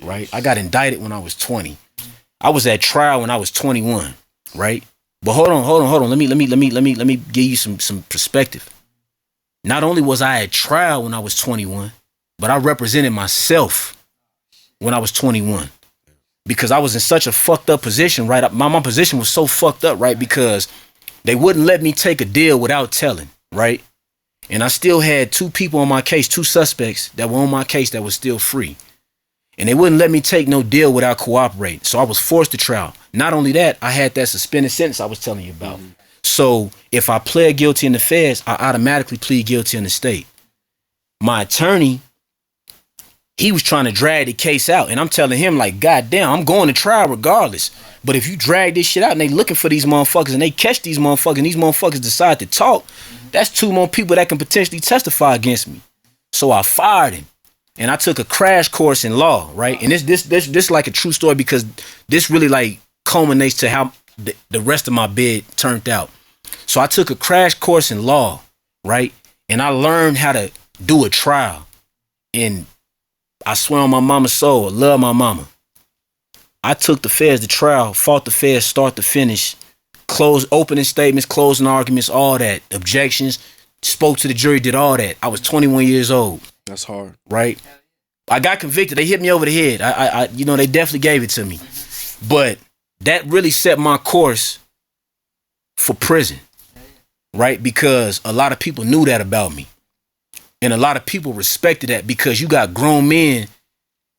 right? I got indicted when I was 20. I was at trial when I was 21, right? But hold on. Let me give you some perspective. Not only was I at trial when I was 21, but I represented myself when I was 21. Because I was in such a fucked up position, right? My position was so fucked up, right? Because they wouldn't let me take a deal without telling, right? And I still had 2 people on my case, 2 suspects that were on my case that was still free. And they wouldn't let me take no deal without cooperating. So I was forced to trial. Not only that, I had that suspended sentence I was telling you about. So if I pled guilty in the feds, I automatically plead guilty in the state. My attorney, he was trying to drag the case out. And I'm telling him, like, God damn, I'm going to trial regardless. But if you drag this shit out and they looking for these motherfuckers and they catch these motherfuckers and these motherfuckers decide to talk, that's 2 more people that can potentially testify against me. So I fired him. And I took a crash course in law, right? And this like a true story, because this really like culminates to how the rest of my bid turned out. So I took a crash course in law, right? And I learned how to do a trial. And I swear on my mama's soul, I love my mama. I took the feds to trial, fought the feds start to finish, closed opening statements, closing arguments, all that, objections, spoke to the jury, did all that. I was 21 years old.
That's hard.
Right? I got convicted. They hit me over the head. I you know, they definitely gave it to me. But that really set my course for prison. Right? Because a lot of people knew that about me. And a lot of people respected that, because you got grown men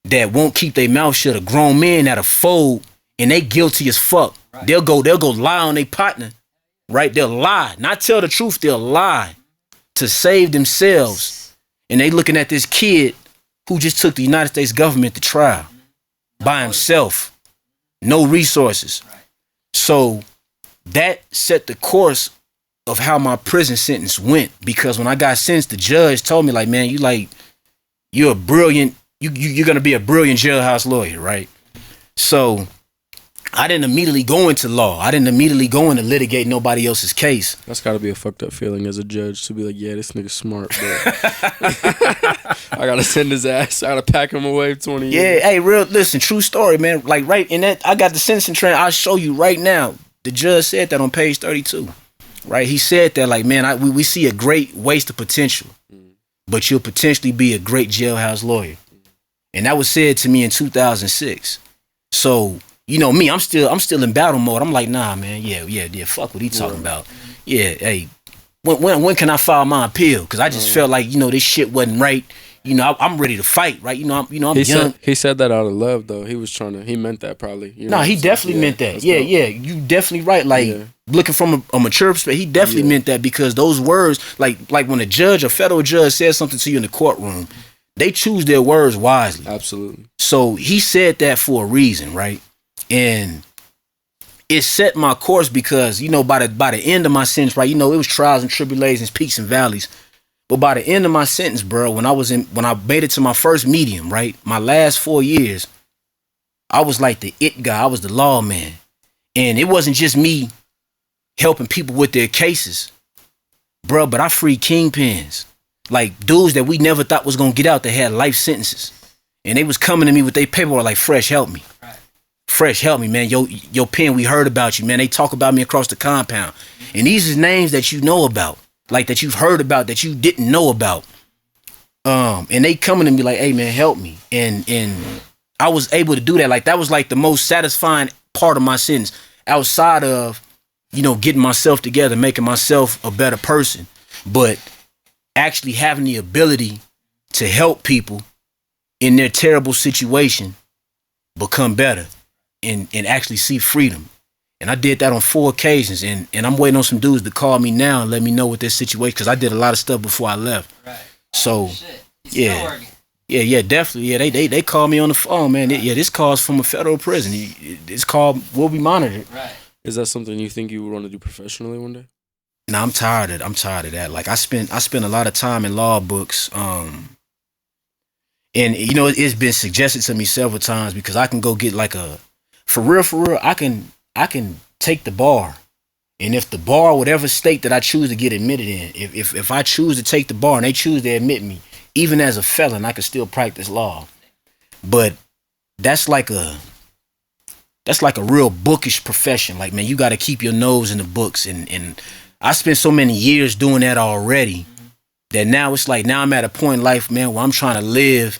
that won't keep their mouth shut, or grown men that are fold and they guilty as fuck. Right. They'll go lie on their partner. Right? They'll lie. Not tell the truth, they'll lie to save themselves. And they looking at this kid who just took the United States government to trial by himself. No resources. So that set the course of how my prison sentence went, because when I got sentenced, the judge told me, like, man, you're a brilliant, you're going to be a brilliant jailhouse lawyer, right? So I didn't immediately go into law. I didn't immediately go into litigate nobody else's case.
That's got to be a fucked up feeling as a judge to be like, yeah, this nigga's smart, but I got to send his ass. I got to pack him away 20 years.
Yeah, hey, listen, true story, man. Like, right in that, I got the sentencing train. I'll show you right now. The judge said that on page 32, right? He said that, like, man, we see a great waste of potential, but you'll potentially be a great jailhouse lawyer. And that was said to me in 2006. So, you know me, I'm still in battle mode. I'm like, nah, man, yeah, fuck what he talking about. Yeah, hey, when can I file my appeal? Because I just felt like, you know, this shit wasn't right. You know, I'm ready to fight, right? I'm young.
He said that out of love, though. He meant that probably. You know
he definitely meant that. Yeah, you definitely right. Like, looking from a mature perspective, he definitely meant that, because those words, like when a federal judge says something to you in the courtroom, they choose their words wisely.
Absolutely.
So he said that for a reason, right? And it set my course, because, you know, by the end of my sentence, right, you know, it was trials and tribulations, peaks and valleys. But by the end of my sentence, bro, when I made it to my first medium, right, my last 4 years, I was like the it guy. I was the lawman. And it wasn't just me helping people with their cases, bro, but I freed kingpins. Like, dudes that we never thought was gonna get out that had life sentences. And they was coming to me with their paperwork like, Fresh, help me. Right. Fresh, help me, man. Yo, pen, we heard about you, man. They talk about me across the compound. And these is names that you know about, like, that you've heard about, that you didn't know about. And they coming to me like, hey, man, help me. And I was able to do that. Like, that was like the most satisfying part of my sentence, outside of, you know, getting myself together, making myself a better person. But actually having the ability to help people in their terrible situation become better and actually see freedom. And I did that on 4 occasions, and I'm waiting on some dudes to call me now and let me know what their situation, because I did a lot of stuff before I left. Right. So, yeah, definitely. Yeah, they called me on the phone, man. Right. This call's from a federal prison. This call will be monitored. Right.
Is that something you think you would want to do professionally one day?
No, I'm tired of that. Like, I spent a lot of time in law books. And, you know, it's been suggested to me several times, because I can go get like for real, I can take the bar. And if the bar, whatever state that I choose to get admitted in, if I choose to take the bar and they choose to admit me, even as a felon, I can still practice law. But that's like a real bookish profession. Like, man, you got to keep your nose in the books. And I spent so many years doing that already, that now it's like, now I'm at a point in life, man, where I'm trying to live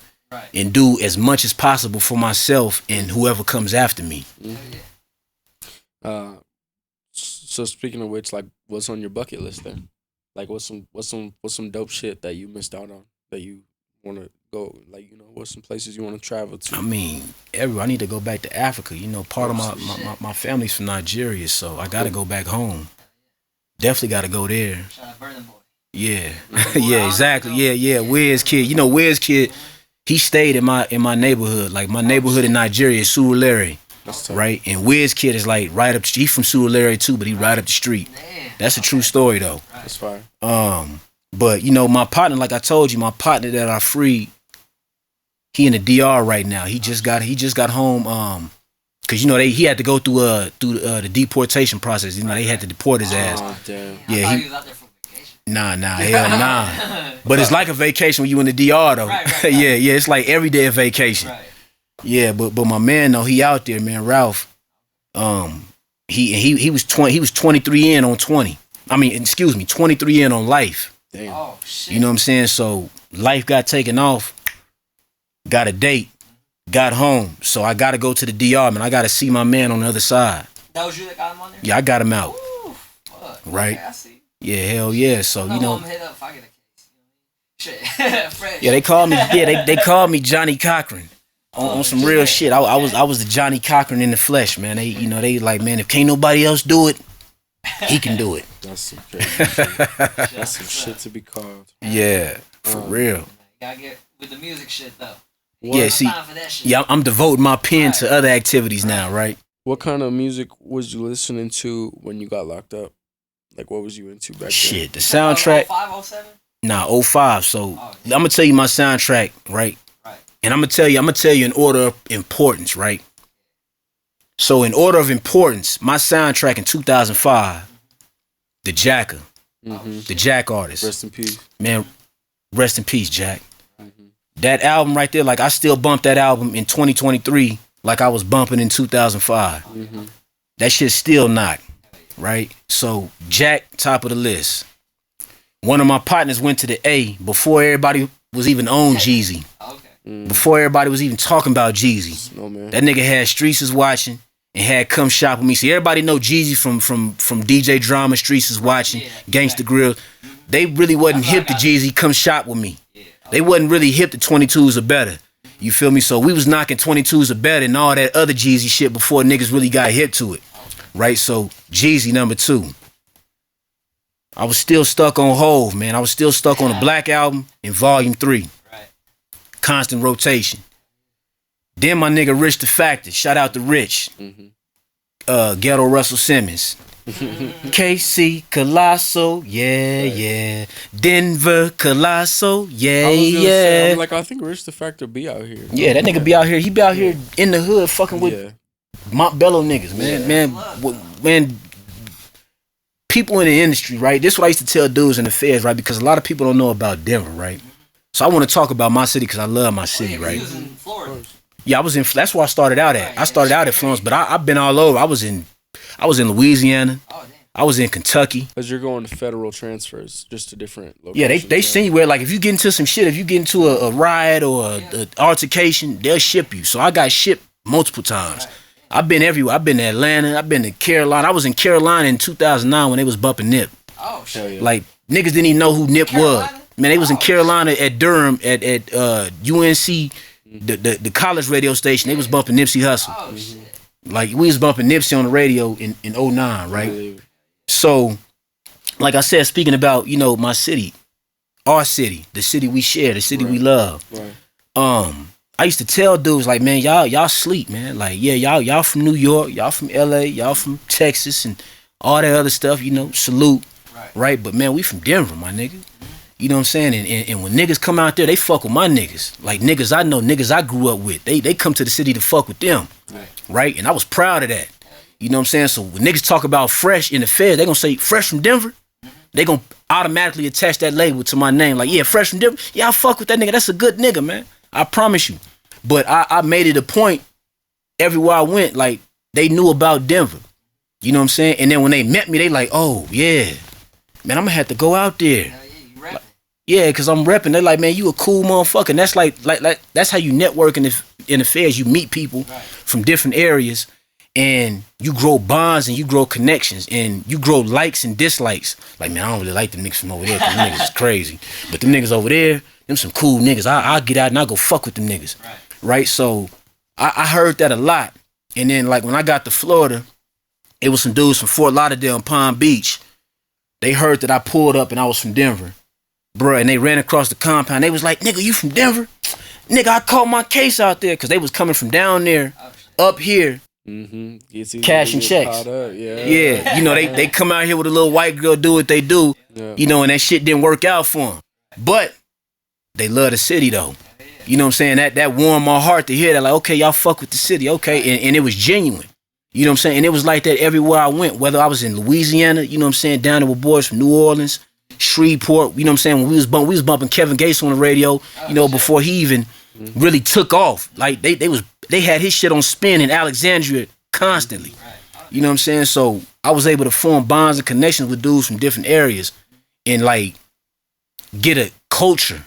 and do as much as possible for myself and whoever comes after me.
So speaking of which, like, what's on your bucket list then? Like, what's some dope shit that you missed out on that you want to go? Like, you know, what's some places you want to travel to?
I mean, I need to go back to Africa. You know, part of my family's from Nigeria, so I got to go back home. Definitely got to go there.
Shout out Burning Boy.
Yeah, yeah, exactly. Yeah. Wiz Kid, you know, Wiz Kid, he stayed in my neighborhood. Like, my neighborhood in Nigeria is Surulere, right? And Wiz Kid is like right up. He's from Surulere too, but he right up the street. That's a true story though.
That's fine.
But you know, my partner, like I told you, my partner that I freed, he in the DR right now. He just got home. Cause you know he had to go through the deportation process. You know, they had to deport his ass.
Damn.
Yeah,
he was out there for vacation.
Nah, hell nah. But it's like a vacation when you in the DR though.
Right.
Yeah, it's like every day a vacation.
Right.
Yeah, but my man though, he out there, man, Ralph. He was 23 in on 20. I mean, excuse me, 23 in on life.
Damn.
Oh shit.
You know what I'm saying? So life got taken off. Got a date. Got home. So I got to go to the DR, man. I got to see my man on the other side.
That was you that got him on there?
Yeah, I got him out.
Ooh, fuck.
Right?
Okay, I see.
Yeah, hell yeah. So, you know.
I'm hit up if I get a case. Shit. Fresh.
Yeah, they called me. Yeah, they called me Johnny Cochran on some real shit. I was the Johnny Cochran in the flesh, man. They like, man, if can't nobody else do it, he can do it.
That's some crazy shit. That's some shit to be called.
Yeah, for real.
You gotta get with the music shit though.
Yeah, see, I'm devoting my pen to other activities now, right?
What kind of music was you listening to when you got locked up? Like, what was you into back then?
Shit, the soundtrack.
05, 07?
Nah, 05. So I'm gonna tell you my soundtrack, right?
Right.
And I'm gonna tell you in order of importance, right? So in order of importance, my soundtrack in 2005, the Jacker, the Jack artist.
Rest in peace.
Man, rest in peace, Jack. That album right there, like I still bump that album in 2023 like I was bumping in 2005. That shit's still not, right? So Jack, top of the list. One of my partners went to the A before everybody was even on Jeezy. Before everybody was even talking about Jeezy. That nigga had Streets Is Watching and had Come Shop With Me. See, everybody know Jeezy from DJ Drama, Streets Is Watching, Gangsta Grill. They really wasn't hip to Jeezy, Come Shop With Me. They wasn't really hip to 22s or better. You feel me? So we was knocking 22s or better and all that other Jeezy shit before niggas really got hip to it. Right? So Jeezy number 2. I was still stuck on Hove, man. I was still stuck on the Black Album in Volume 3. Constant rotation. Then my nigga Rich the Factor. Shout out to Rich. Ghetto Russell Simmons. KC Colosso, yeah. Denver Colosso, yeah.
I think Rich the Factor be out here.
Yeah, that nigga be out here. He be out here in the hood fucking with Montbello niggas, man. Man, people in the industry, right? This is what I used to tell dudes in the feds, right? Because a lot of people don't know about Denver, right? So I want to talk about my city because I love my city, right?
You was in Florida.
Yeah, I was in. That's where I started out at. I started out at Florence, but I've been all over. I was in Louisiana. I was in Kentucky.
Because you're going to federal transfers, just to different locations.
Yeah, they send you where, like, if you get into some shit, if you get into a riot or a altercation, they'll ship you. So I got shipped multiple times. I've been everywhere. I've been to Atlanta. I've been to Carolina. I was in Carolina in 2009 when they was bumping Nip.
Oh, shit.
Like, niggas didn't even know who Nip was. Man, they was in Carolina at Durham at UNC, the college radio station. They was bumping Nipsey Hussle.
Oh, shit.
Like, we was bumping Nipsey on the radio in 09, right? So, like I said, speaking about, you know, my city, our city, the city we share, the city we love. I used to tell dudes, like, man, y'all sleep, man. Like, yeah, y'all from New York, y'all from LA, y'all from Texas and all that other stuff, you know, salute. Right? But man, we from Denver, my nigga. You know what I'm saying? And when niggas come out there, they fuck with my niggas. Like, niggas I know, niggas I grew up with. They come to the city to fuck with them. Right? And I was proud of that. You know what I'm saying? So when niggas talk about Fresh in the Fed, they gonna say, Fresh from Denver? They gonna automatically attach that label to my name. Like, yeah, Fresh from Denver? Yeah, I fuck with that nigga. That's a good nigga, man. I promise you. But I made it a point everywhere I went, like, they knew about Denver. You know what I'm saying? And then when they met me, they like, oh, yeah. Man, I'm gonna have to go out there. Yeah, because I'm repping. They're like, man, you a cool motherfucker. And that's like that's how you network in the feds. You meet people from different areas and you grow bonds and you grow connections and you grow likes and dislikes. Like, man, I don't really like them niggas from over there because them niggas is crazy. But them niggas over there, them some cool niggas. I'll get out and I'll go fuck with them niggas. Right? So I heard that a lot. And then, like, when I got to Florida, it was some dudes from Fort Lauderdale and Palm Beach. They heard that I pulled up and I was from Denver. Bruh, and they ran across the compound. They was like, nigga, you from Denver? Nigga, I caught my case out there. Because they was coming from down there, up here, cashing checks. Yeah, you know, they come out here with a little white girl, do what they do, you know, and that shit didn't work out for them. But they love the city, though. You know what I'm saying? That warmed my heart to hear that, like, okay, y'all fuck with the city, okay? And it was genuine. You know what I'm saying? And it was like that everywhere I went, whether I was in Louisiana, you know what I'm saying, down there with boys from New Orleans, Shreveport, you know what I'm saying? When we was bumping Kevin Gates on the radio, you know, before he even really took off. Like, they had his shit on spin in Alexandria constantly. You know what I'm saying? So I was able to form bonds and connections with dudes from different areas and, like, get a culture,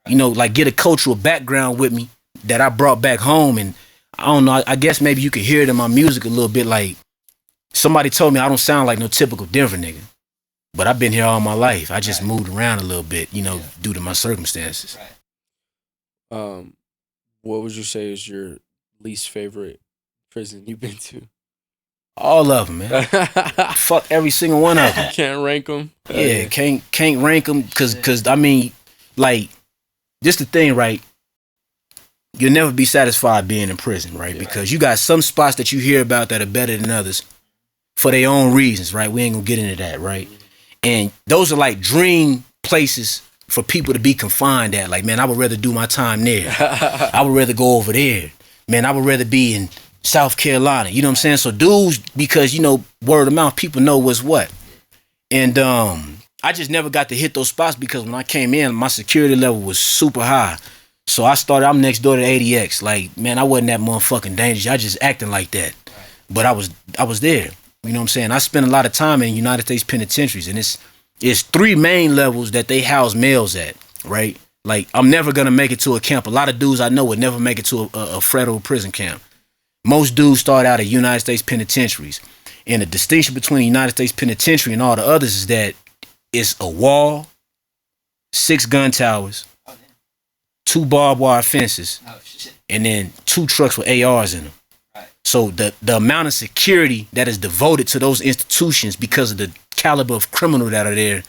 you know, like, get a cultural background with me that I brought back home. And I don't know, I guess maybe you could hear it in my music a little bit. Like, somebody told me I don't sound like no typical Denver nigga. But I've been here all my life. I just moved around a little bit, you know, due to my circumstances.
What would you say is your least favorite prison you've been to?
All of them, man. Fuck every single one of them.
Can't rank them?
Yeah, can't rank them because, I mean, like, just the thing, right? You'll never be satisfied being in prison, right? Because you got some spots that you hear about that are better than others for their own reasons, right? We ain't gonna get into that, right? And those are like dream places for people to be confined at. Like, man, I would rather do my time there. I would rather go over there. Man, I would rather be in South Carolina. You know what I'm saying? So dudes, because, you know, word of mouth, people know what's what. And I just never got to hit those spots because when I came in, my security level was super high. So I'm next door to ADX. Like, man, I wasn't that motherfucking dangerous. I just acting like that. But I was there. You know what I'm saying? I spent a lot of time in United States penitentiaries, and it's 3 main levels that they house males at, right? Like, I'm never gonna make it to a camp. A lot of dudes I know would never make it to a federal prison camp. Most dudes start out at United States penitentiaries. And the distinction between the United States penitentiary and all the others is that it's a wall, 6 gun towers, 2 barbed wire fences, and then 2 trucks with ARs in them. So the amount of security that is devoted to those institutions because of the caliber of criminal that are there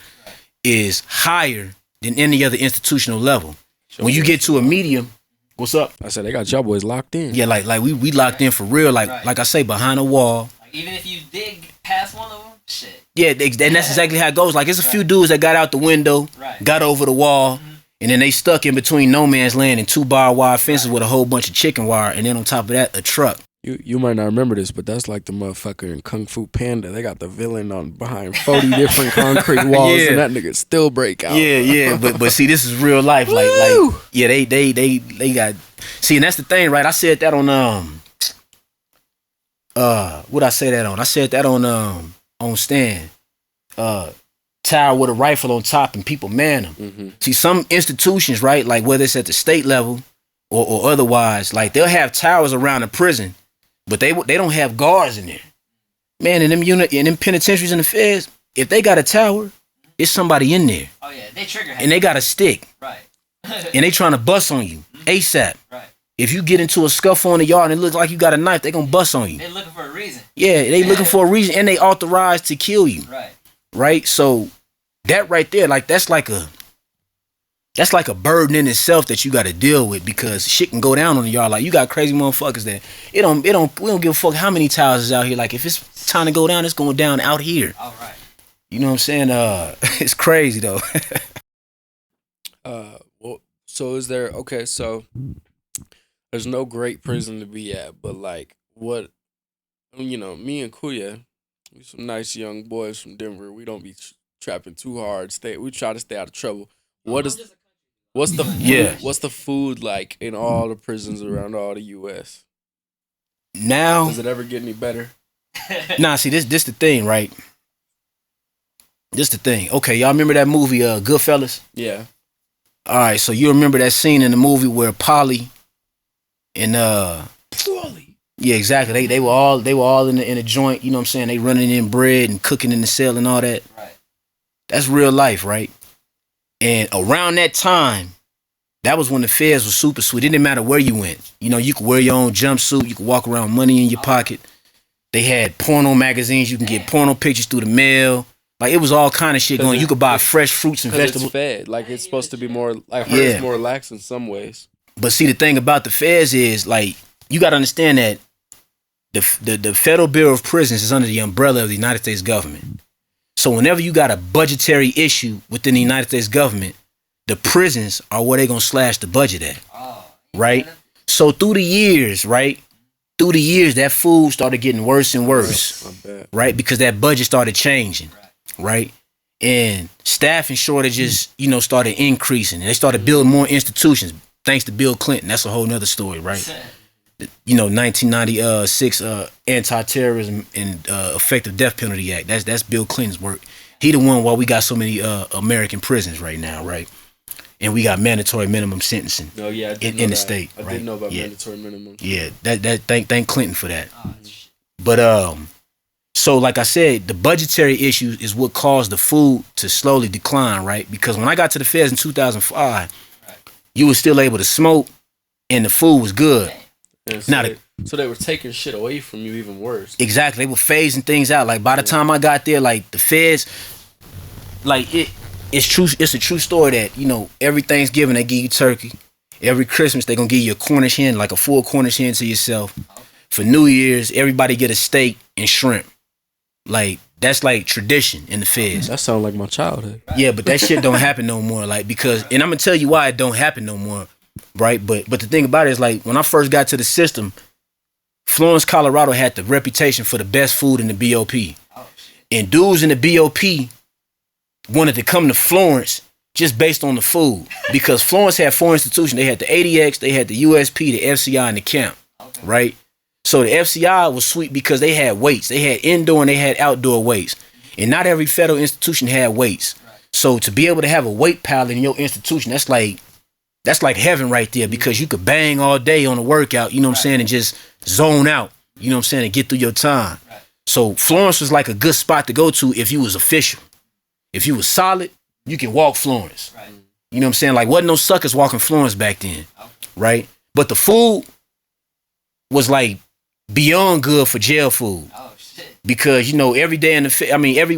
is higher than any other institutional level. When you get to a medium, what's up?
I said they got y'all boys locked in.
Yeah, like we locked in for real. Like I say, behind a wall.
Like, even if you dig past one of them, shit.
Yeah, and that's exactly how it goes. Like, it's a few dudes that got out the window, got over the wall, and then they stuck in between no man's land and 2 barbed wire fences with a whole bunch of chicken wire, and then on top of that, a truck.
You might not remember this, but that's like the motherfucker in Kung Fu Panda. They got the villain on behind 40 different concrete walls, and that nigga still break out.
Yeah, but see, this is real life. Like yeah, they got. See, and that's the thing, right? I said that on what I say that on? I said that on Stan. Tower with a rifle on top and people man them. Mm-hmm. See, some institutions, right? Like whether it's at the state level or otherwise, like they'll have towers around the prison. But they don't have guards in there. Man, in them penitentiaries and the feds, if they got a tower, it's somebody in there.
Oh yeah, they trigger.
And they got a stick.
Right.
And they trying to bust on you ASAP.
Right.
If you get into a scuffle in the yard and it looks like you got a knife, they gonna bust on you.
They looking for a reason.
Yeah, they looking for a reason, and they authorized to kill you.
Right.
Right. So that right there, like that's like a burden in itself that you got to deal with because shit can go down on the yard. Like you got crazy motherfuckers that we don't give a fuck how many towers is out here. Like if it's time to go down, it's going down out here.
All right.
You know what I'm saying? It's crazy though.
Well, so is there? Okay, so there's no great prison to be at, but like what? You know, me and Kuya, we some nice young boys from Denver. We don't be trapping too hard. We try to stay out of trouble. What's the food like in all the prisons around all the U.S.?
Now,
does it ever get any better?
Nah, see this the thing, right? This the thing. Okay, y'all remember that movie Goodfellas? Yeah. All right, so you remember that scene in the movie where Polly and Polly. Yeah, exactly. They were all in a joint. You know what I'm saying? They running in bread and cooking in the cell and all that. Right. That's real life, right? And around that time, that was when the feds was super sweet. It didn't matter where you went. You know, you could wear your own jumpsuit. You could walk around money in your pocket. They had porno magazines. You can get porno pictures through the mail. Like, it was all kind of shit going. You could buy fresh fruits and vegetables.
It's fed. Like, it's supposed to be more, like, it's more relaxed in some ways.
But see, the thing about the feds is, like, you got to understand that the Federal Bureau of Prisons is under the umbrella of the United States government. So whenever you got a budgetary issue within the United States government, the prisons are where they're going to slash the budget at. Right? So through the years, that food started getting worse and worse. Right? Because that budget started changing. Right? And staffing shortages, started increasing. And they started building more institutions, thanks to Bill Clinton. That's a whole nother story, right? 1996 Anti-Terrorism and Effective Death Penalty Act. That's Bill Clinton's work. He the one why we got so many American prisons right now, right? And we got mandatory minimum sentencing in the state.
I didn't know about mandatory minimum.
Yeah, that thank Clinton for that. But so like I said, the budgetary issue is what caused the food to slowly decline, right? Because when I got to the feds in 2005, you were still able to smoke, and the food was good.
So they were taking shit away from you even worse.
Exactly. They were phasing things out. Like by the time I got there, like the feds, like it's true. It's a true story that, every Thanksgiving they give you turkey. Every Christmas they gonna give you a Cornish hen, like a full Cornish hen to yourself. For New Year's, everybody get a steak and shrimp. Like that's like tradition in the feds.
That sounds like my childhood.
Yeah, but that shit don't happen no more. Like and I'm gonna tell you why it don't happen no more. Right, but the thing about it is, like, when I first got to the system, Florence, Colorado had the reputation for the best food in the BOP.
Oh shit.
And dudes in the BOP wanted to come to Florence just based on the food. Because Florence had 4 institutions. They had the ADX, they had the USP, the FCI, and the camp.
Okay.
Right? So the FCI was sweet because they had weights. They had indoor and they had outdoor weights. And not every federal institution had weights.
Right.
So to be able to have a weight palette in your institution, that's like heaven right there, because you could bang all day on a workout, you know what I'm saying, and just zone out, you know what I'm saying, and get through your time.
Right.
So Florence was like a good spot to go to if you was official. If you was solid, you can walk Florence.
Right.
You know what I'm saying? Like, wasn't no suckers walking Florence back then.
Okay.
Right? But the food was like beyond good for jail food.
Oh shit.
Because, you know, every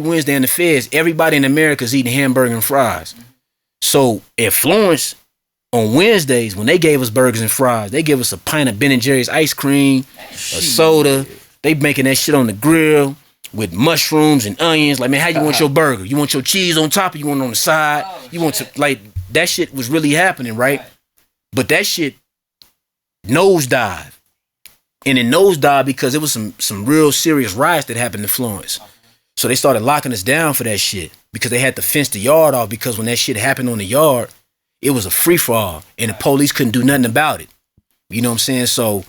Wednesday in the feds, everybody in America is eating hamburger and fries.
Mm-hmm.
So at Florence, on Wednesdays, when they gave us burgers and fries, they gave us a pint of Ben & Jerry's ice cream, a soda. They making that shit on the grill with mushrooms and onions. Like, man, how you want your burger? You want your cheese on top or you want it on the side?
Oh,
you want
shit.
to, like, that shit was really happening, right? But that shit nosedive. And it nosedived because it was some real serious riots that happened in Florence. So they started locking us down for that shit because they had to fence the yard off, because when that shit happened on the yard, it was a free-for-all, and the police couldn't do nothing about it. You know what I'm saying? So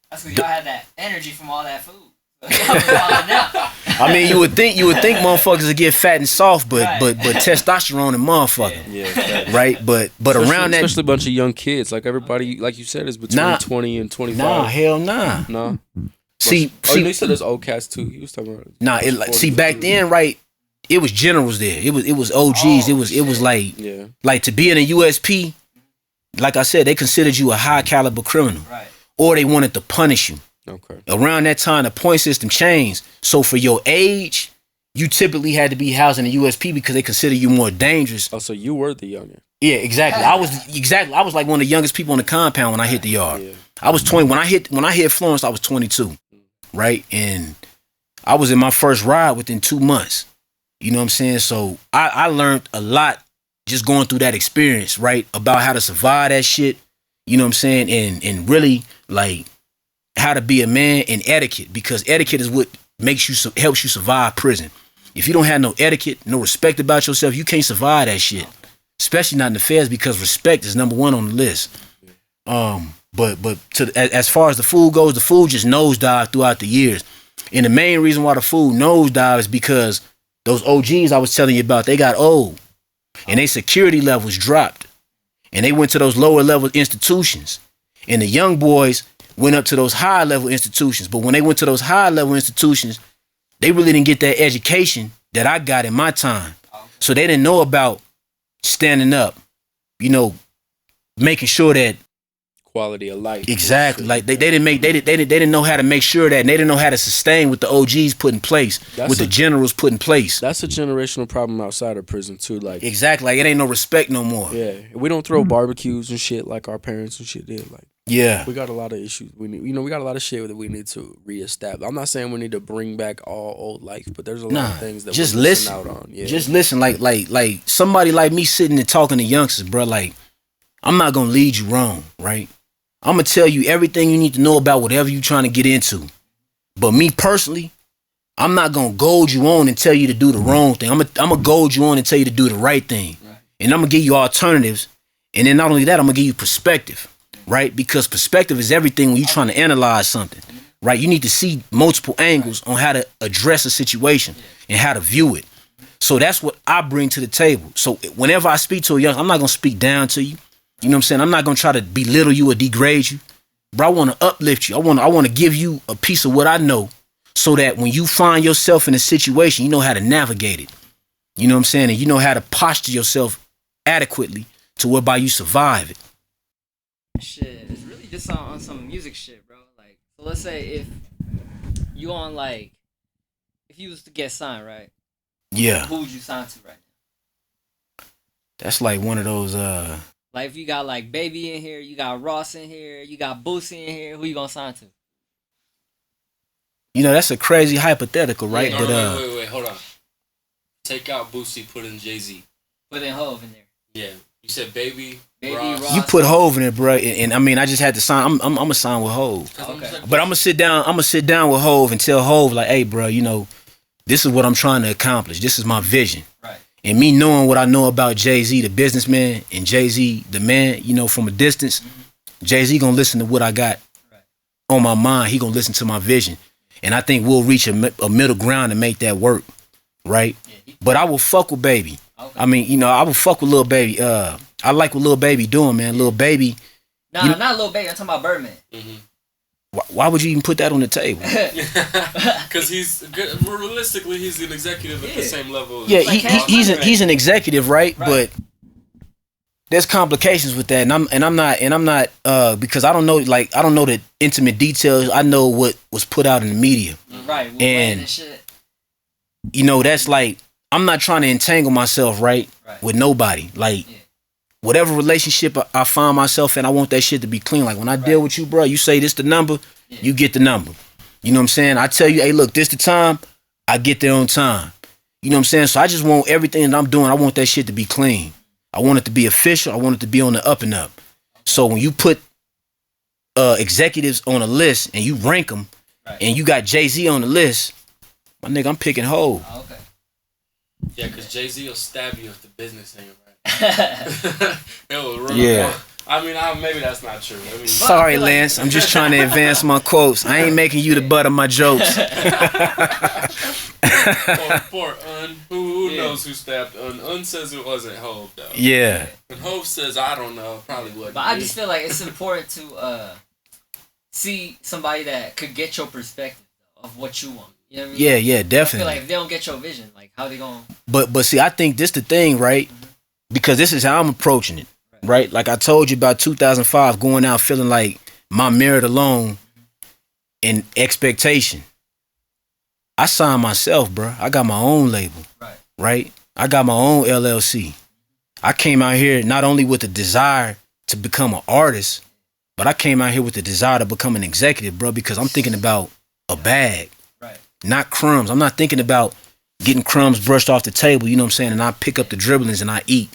That's because y'all had that energy from all that food. Y'all be wilding out.
I mean, you would think motherfuckers would get fat and soft, but
Right.
but testosterone and motherfucker,
Yeah.
right? But around that,
especially a bunch of young kids, like everybody, like you said, is between 20 and 25.
nah, hell nah.
No.
See,
you said there's old cats too. He was talking about.
nah. Back then, right? It was generals there. It was OGs.
Oh,
it was like
Yeah.
like to be in a USP. Like I said, they considered you a high caliber criminal,
Right.
or they wanted to punish you.
Okay.
Around that time, the point system changed. So for your age, you typically had to be housed in a USP because they consider you more dangerous.
Oh, so you were the youngest.
Yeah, exactly. I was like one of the youngest people on the compound when I hit the yard.
Yeah.
I was 20 when I hit Florence. I was 22, right? And I was in my first ride within 2 months. You know what I'm saying? So I learned a lot just going through that experience, right? About how to survive that shit. You know what I'm saying? And really like how to be a man, and etiquette, because etiquette is what helps you survive prison. If you don't have no etiquette, no respect about yourself, you can't survive that shit. Especially not in the feds, because respect is number one on the list. But as far as the food goes, the food just nosedived throughout the years. And the main reason why the food nosedived is because those OGs I was telling you about, they got old. And their security levels dropped. And they went to those lower level institutions. And the young boys went up to those high level institutions. But when they went to those high level institutions, they really didn't get that education that I got in my time. So they didn't know about standing up, you know, making sure that
Quality of life.
exactly, like they didn't know how to make sure that, and they didn't know how to sustain what the OGs put in place, what the generals put in place.
That's a generational problem outside of prison too. Like
Exactly, like it ain't no respect no more.
yeah, we don't throw barbecues and shit like our parents and shit did. Like
Yeah,
we got a lot of issues. We got a lot of shit that we need to reestablish. I'm not saying we need to bring back all old life, but there's a lot of things that
just
we're missing
listen.
out on. Yeah.
Just listen, like somebody like me sitting and talking to youngsters, bro. Like, I'm not gonna lead you wrong, right? I'm gonna tell you everything you need to know about whatever you're trying to get into. But me personally, I'm not gonna goad you on and tell you to do the wrong thing. I'm gonna goad you on and tell you to do the right thing.
Right.
And I'm gonna give you alternatives. And then not only that, I'm gonna give you perspective, right? Because perspective is everything when you're trying to analyze something, right? You need to see multiple angles on how to address a situation and how to view it. So that's what I bring to the table. So whenever I speak to a young, I'm not gonna speak down to you. You know what I'm saying? I'm not gonna try to belittle you or degrade you. But I wanna uplift you. I wanna give you a piece of what I know, so that when you find yourself in a situation, you know how to navigate it. You know what I'm saying? And you know how to posture yourself adequately to whereby you survive it.
Shit, it's really just on some music shit, bro. Like, so let's say if you on like, if you was to get signed, right?
Yeah.
Who would you sign to right now?
That's like one of those
Like, if you got like Baby in here, you got Ross in here, you got Boosie in here, who you gonna sign to?
you know, that's a crazy hypothetical, right?
Yeah.
But
wait, hold on. Take out Boosie, put in Jay-Z.
Put in Hove in there.
Yeah,
You said Baby
Ross.
You put Hove in it, bro, and I mean, I just had to sign. I'm gonna sign with Hove,
Okay.
but I'm gonna sit down. I'm gonna sit down with Hove and tell Hove like, hey, bro, you know, this is what I'm trying to accomplish. This is my vision.
Right.
And me knowing what I know about Jay-Z, the businessman, and Jay-Z, the man, you know, from a distance, Jay-Z gonna listen to what I got on my mind. He gonna listen to my vision, and I think we'll reach a middle ground to make that work, right? But I will fuck with Baby.
Okay.
I mean, you know, I will fuck with Lil Baby. I like what Lil Baby doing, man. Lil Baby.
Nah, not Lil Baby. I'm talking about Birdman.
Why would you even put that on the table?
Because realistically, he's an executive at the same level.
Yeah,
Like
he's an executive, right? But there's complications with that, and I'm not because I don't know the intimate details. I know what was put out in the media,
Right.
And
shit.
you know that's like I'm not trying to entangle myself right with nobody. Like whatever relationship I find myself in, I want that shit to be clean. Like when I deal with you, bro, you say this the number, you get the number. You know what I'm saying? I tell you, hey, look, this the time, I get there on time. You know what I'm saying? So I just want everything that I'm doing, I want that shit to be clean. I want it to be official. I want it to be on the up and up. So when you put executives on a list and you rank them, and you got Jay-Z on the list, my nigga, I'm picking Hov.
Oh, okay.
Yeah, because Jay-Z will stab you if the business ain't right. He'll run up. I mean, maybe that's not true. I mean,
sorry, Lance. I'm just trying to advance my quotes. I ain't making you the butt of my jokes.
Poor Un. Who knows who stabbed Un? Un says it wasn't Hov, though.
Yeah.
And Hov says, I don't know. Probably wouldn't.
But I just feel like it's important to see somebody that could get your perspective of what you want. You know what I mean?
Yeah,
I
definitely.
feel like if they don't get your vision, like how they gonna?
But see, I think this the thing, right? Because this is how I'm approaching it, right? Like I told you about 2005, going out feeling like my merit alone and expectation. I signed myself, bro. I got my own label, right? I got my own LLC. I came out here not only with the desire to become an artist, but I came out here with the desire to become an executive, bro, because I'm thinking about a bag, not crumbs. I'm not thinking about getting crumbs brushed off the table, you know what I'm saying? And I pick up the dribblings and I eat.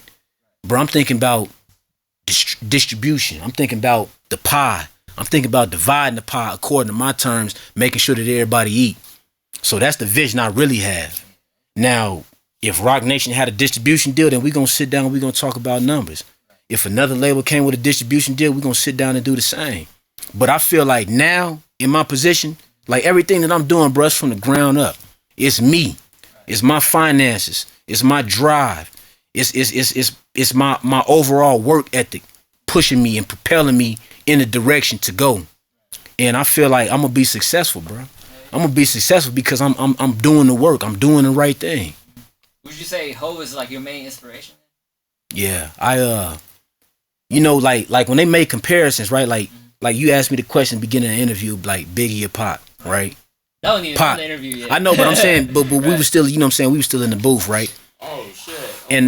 Bro, I'm thinking about distribution. I'm thinking about the pie. I'm thinking about dividing the pie according to my terms, making sure that everybody eat. So that's the vision I really have. Now, if Rock Nation had a distribution deal, then we're going to sit down and we're going to talk about numbers. If another label came with a distribution deal, we're going to sit down and do the same. But I feel like now, in my position, like everything that I'm doing, bro, it's from the ground up. It's me. It's my finances. It's my drive. It's my overall work ethic pushing me and propelling me in the direction to go. And I feel like I'm gonna be successful, bro. I'm gonna be successful because I'm doing the work. I'm doing the right thing.
Would you say Hov is like your main inspiration?
Yeah, you know, like when they make comparisons, right? Like you asked me the question at the beginning of the interview, like Biggie or Pac, right?
That wasn't even
Pac.
the interview yet.
I know, but I'm saying, but we were still, you know what I'm saying, we were still in the booth, right?
Oh shit.
And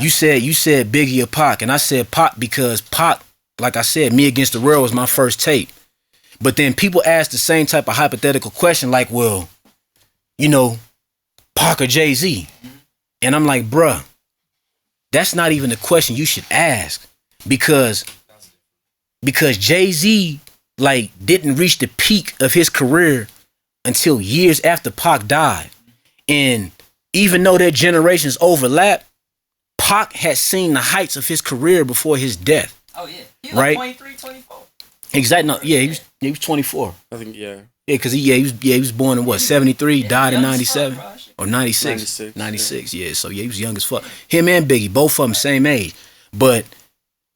you said Biggie or Pac, and I said Pac because Pac, like I said, Me Against the World was my first tape. But then people ask the same type of hypothetical question, like, well, you know, Pac or Jay-Z? And I'm like, bruh, that's not even the question you should ask, because Jay-Z like didn't reach the peak of his career until years after Pac died. And even though their generations overlap, Pac had seen the heights of his career before his death.
Oh yeah, he was
right?
like 23, 24.
Exactly. No, yeah, he was 24.
I think
Yeah, because he was born in what, 73, died in 97 or 96. 96. Yeah, so yeah, he was young as fuck. Him and Biggie, both of them same age. But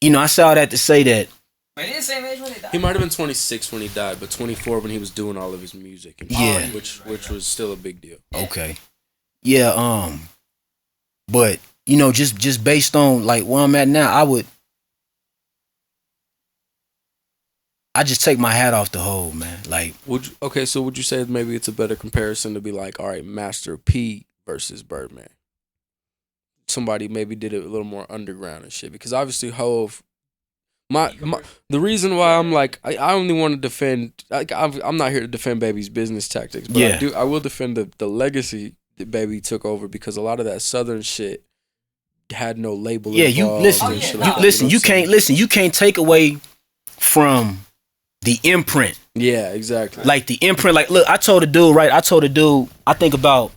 you know, I saw that to say that.
Wait, he the same age when he died?
he might have been 26 when he died, but 24 when he was doing all of his music. And
Yeah.
which was still a big deal.
Okay. Yeah, but you know, just based on like where I'm at now, I just take my hat off the whole, man. Like,
So would you say maybe it's a better comparison to be like, all right, Master P versus Birdman? Somebody maybe did it a little more underground and shit, because obviously Hov. The reason why I'm like, I only want to defend, like, I'm not here to defend Baby's business tactics, but
Yeah.
I will defend the legacy that Baby took over, because a lot of that Southern shit had no label.
Yeah, you
involved
listen.
and shit
You
like that,
listen.
know
You
what I'm saying?
can't listen. You can't take away from the imprint.
Yeah, exactly.
Like the imprint. Like, look, I told a dude, right? I think about.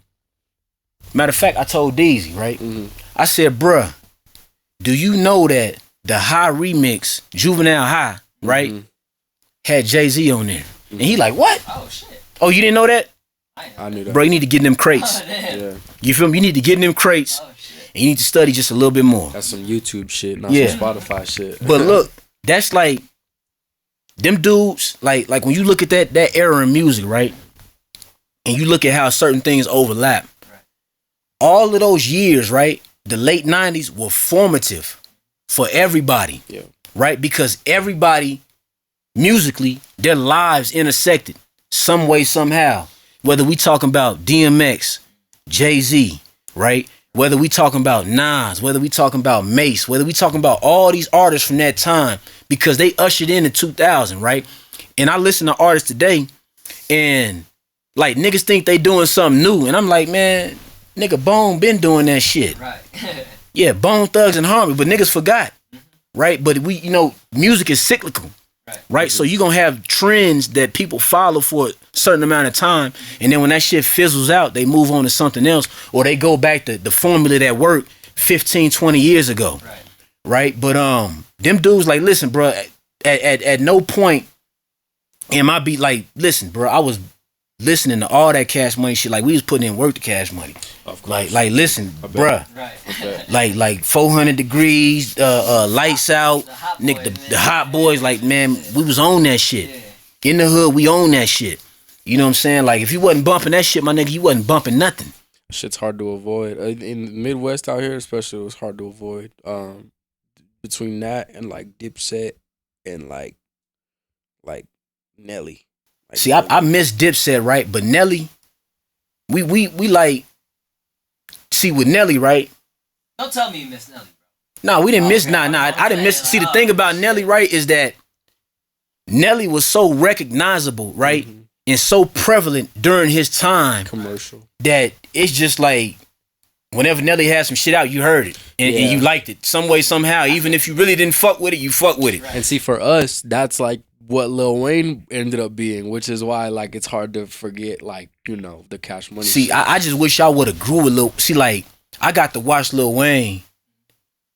Matter of fact, I told Deezy, right?
Mhm.
I said, bruh, do you know that the High remix, Juvenile High, right,
Mhm.
had Jay-Z on there? And he like, what?
Oh shit.
Oh, you didn't know that?
I knew that.
Bro, you need to get in them crates.
Oh, damn.
Yeah,
You feel me? You need to get in them crates,
Oh shit.
and you need to study just a little bit more.
that's some YouTube shit, not
Yeah.
some Spotify shit.
But look, that's like them dudes, like when you look at that era in music, right? And you look at how certain things overlap.
Right.
All of those years, right? The late 90s were formative for everybody.
Yeah.
Right? Because everybody musically, their lives intersected some way, somehow. Whether we talking about DMX, Jay-Z, right? Whether we talking about Nas, whether we talking about Mace, whether we talking about all these artists from that time, because they ushered in 2000, right? And I listen to artists today, and like niggas think they doing something new, and I'm like, man, nigga, Bone been doing that shit.
Right.
Yeah, Bone Thugs and Harmony, but niggas forgot, right? But we, music is cyclical. Right, so you gonna have trends that people follow for a certain amount of time, and then when that shit fizzles out, they move on to something else, or they go back to the formula that worked 15, 20 years ago. Right? But them dudes like, listen, bro, at no point am I be like, listen, bro, I was listening to all that Cash Money shit, like we was putting in work to Cash Money.
Of course.
Like listen, bruh.
Right.
Like 400 degrees, lights out,
The Hot
nigga,
Boys,
the hot boys, like, man, we was on that shit.
Yeah.
In the hood, we own that shit. You know what I'm saying? Like, if you wasn't bumping that shit, my nigga, you wasn't bumping nothing.
Shit's hard to avoid. In the Midwest out here, especially, it was hard to avoid. Between that and like Dipset and like Nelly. Like,
See, I miss Dipset, right? But Nelly, we like, see, with Nelly, right?
Don't tell me you miss Nelly, bro.
No, we didn't miss.
Okay,
Nah,
I'm
I didn't miss.
saying,
See, the
like,
thing
oh,
about
shit.
Nelly, right, is that Nelly was so recognizable, right,
Mhm.
and so prevalent during his time
commercial.
that it's just like whenever Nelly had some shit out, you heard it and
Yeah.
you liked it some way, somehow. Even if you really didn't fuck with it, you fuck with it.
Right.
And see, for us, that's like what Lil Wayne ended up being, which is why like it's hard to forget like the Cash Money.
See,
shit.
I just wish I would have grew a little. See, like I got to watch Lil Wayne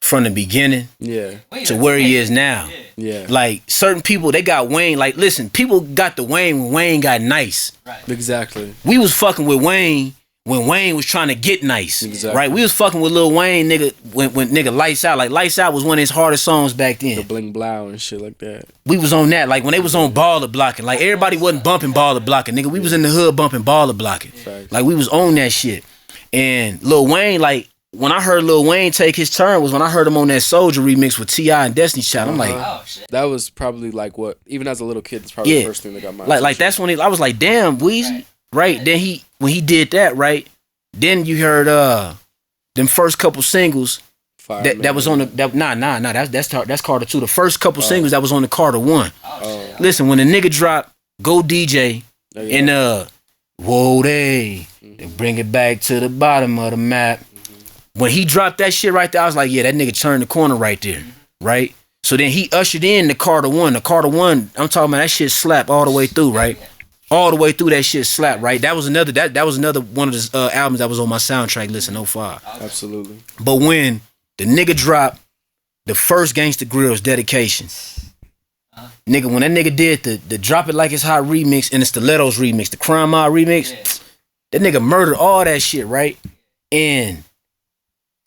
from the beginning
yeah,
Wait,
to
that's
where he
okay.
is now.
Yeah.
yeah,
Like certain people, they got Wayne. Like, listen, people got the Wayne when Wayne got nice.
Right.
exactly.
We was fucking with Wayne when Wayne was trying to get nice.
Exactly.
Right? We was fucking with Lil Wayne, nigga, when nigga Lights Out. Like Lights Out was one of his hardest songs back
The
then.
bling blow and shit like that.
We was on that. Like when they was on Baller Blocking. Like everybody wasn't bumping Baller Blocking, nigga. We was in the hood bumping Baller Blocking.
Facts.
Like we was on that shit. And Lil Wayne, like when I heard Lil Wayne take his turn was when I heard him on that Soldier remix with T.I. and Destiny Child. I'm like,
Oh shit.
That was probably like what, even as a little kid, it's probably
Yeah.
the first thing that got my
like
attention.
that's when I was like, damn, Weezy. Right? Then when he did that, right? Then you heard them first couple singles that was on the that's Carter 2. The first couple singles that was on the Carter 1.
Oh shit.
Listen, when the nigga dropped Go DJ
Oh, yeah.
and Whoa They bring it back to the bottom of the map. When he dropped that shit right there, I was like, yeah, that nigga turned the corner right there. Right? So then he ushered in the Carter 1. The Carter 1, I'm talking about that shit slapped all the way through, right? All the way through that shit slapped, right? That was another one of the albums that was on my soundtrack list in 05.
Absolutely.
But when the nigga dropped the first Gangsta Grillz dedication, nigga, when that nigga did the Drop It Like It's Hot remix and the Stilettos remix, the Crime Mob remix, that nigga murdered all that shit, right? And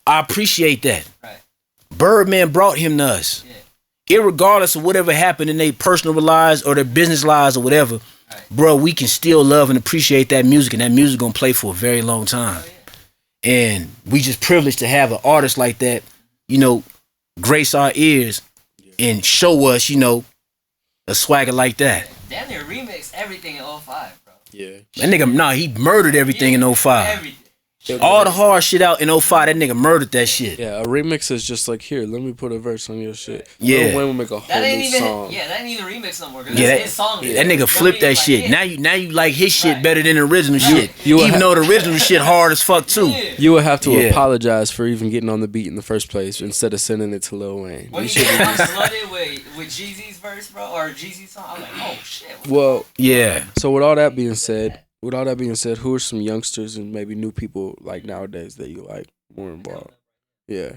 I appreciate that.
Right.
Birdman brought him to us. Irregardless of whatever happened in their personal lives or their business lives or whatever, bro, we can still love and appreciate that music, and that music gonna play for a very long time. And we just privileged to have an artist like that, grace our ears and show us, a swagger like that.
Damn near remixed everything in 05, bro.
Yeah.
That nigga, he murdered everything in 05.
Everything.
All the hard shit out in 05, that nigga murdered that shit.
Yeah, a remix is just like, here, let me put a verse on your shit.
Yeah.
Lil Wayne will make a whole
That ain't
new
even
song.
that ain't even remix no more.
Yeah,
That's his song.
that nigga flipped that shit. Now you like his shit better than the original shit.
You
Even though the original shit hard as fuck too.
Yeah.
You would have to
Yeah.
apologize for even getting on the beat in the first place instead of sending it to Lil Wayne.
When
You
he
should
got
have
flooded with Jeezy's verse, bro, or Jeezy's song, I was like, oh shit.
Well,
Yeah.
so with all that being said, who are some youngsters and maybe new people like nowadays that you like more involved? Yeah,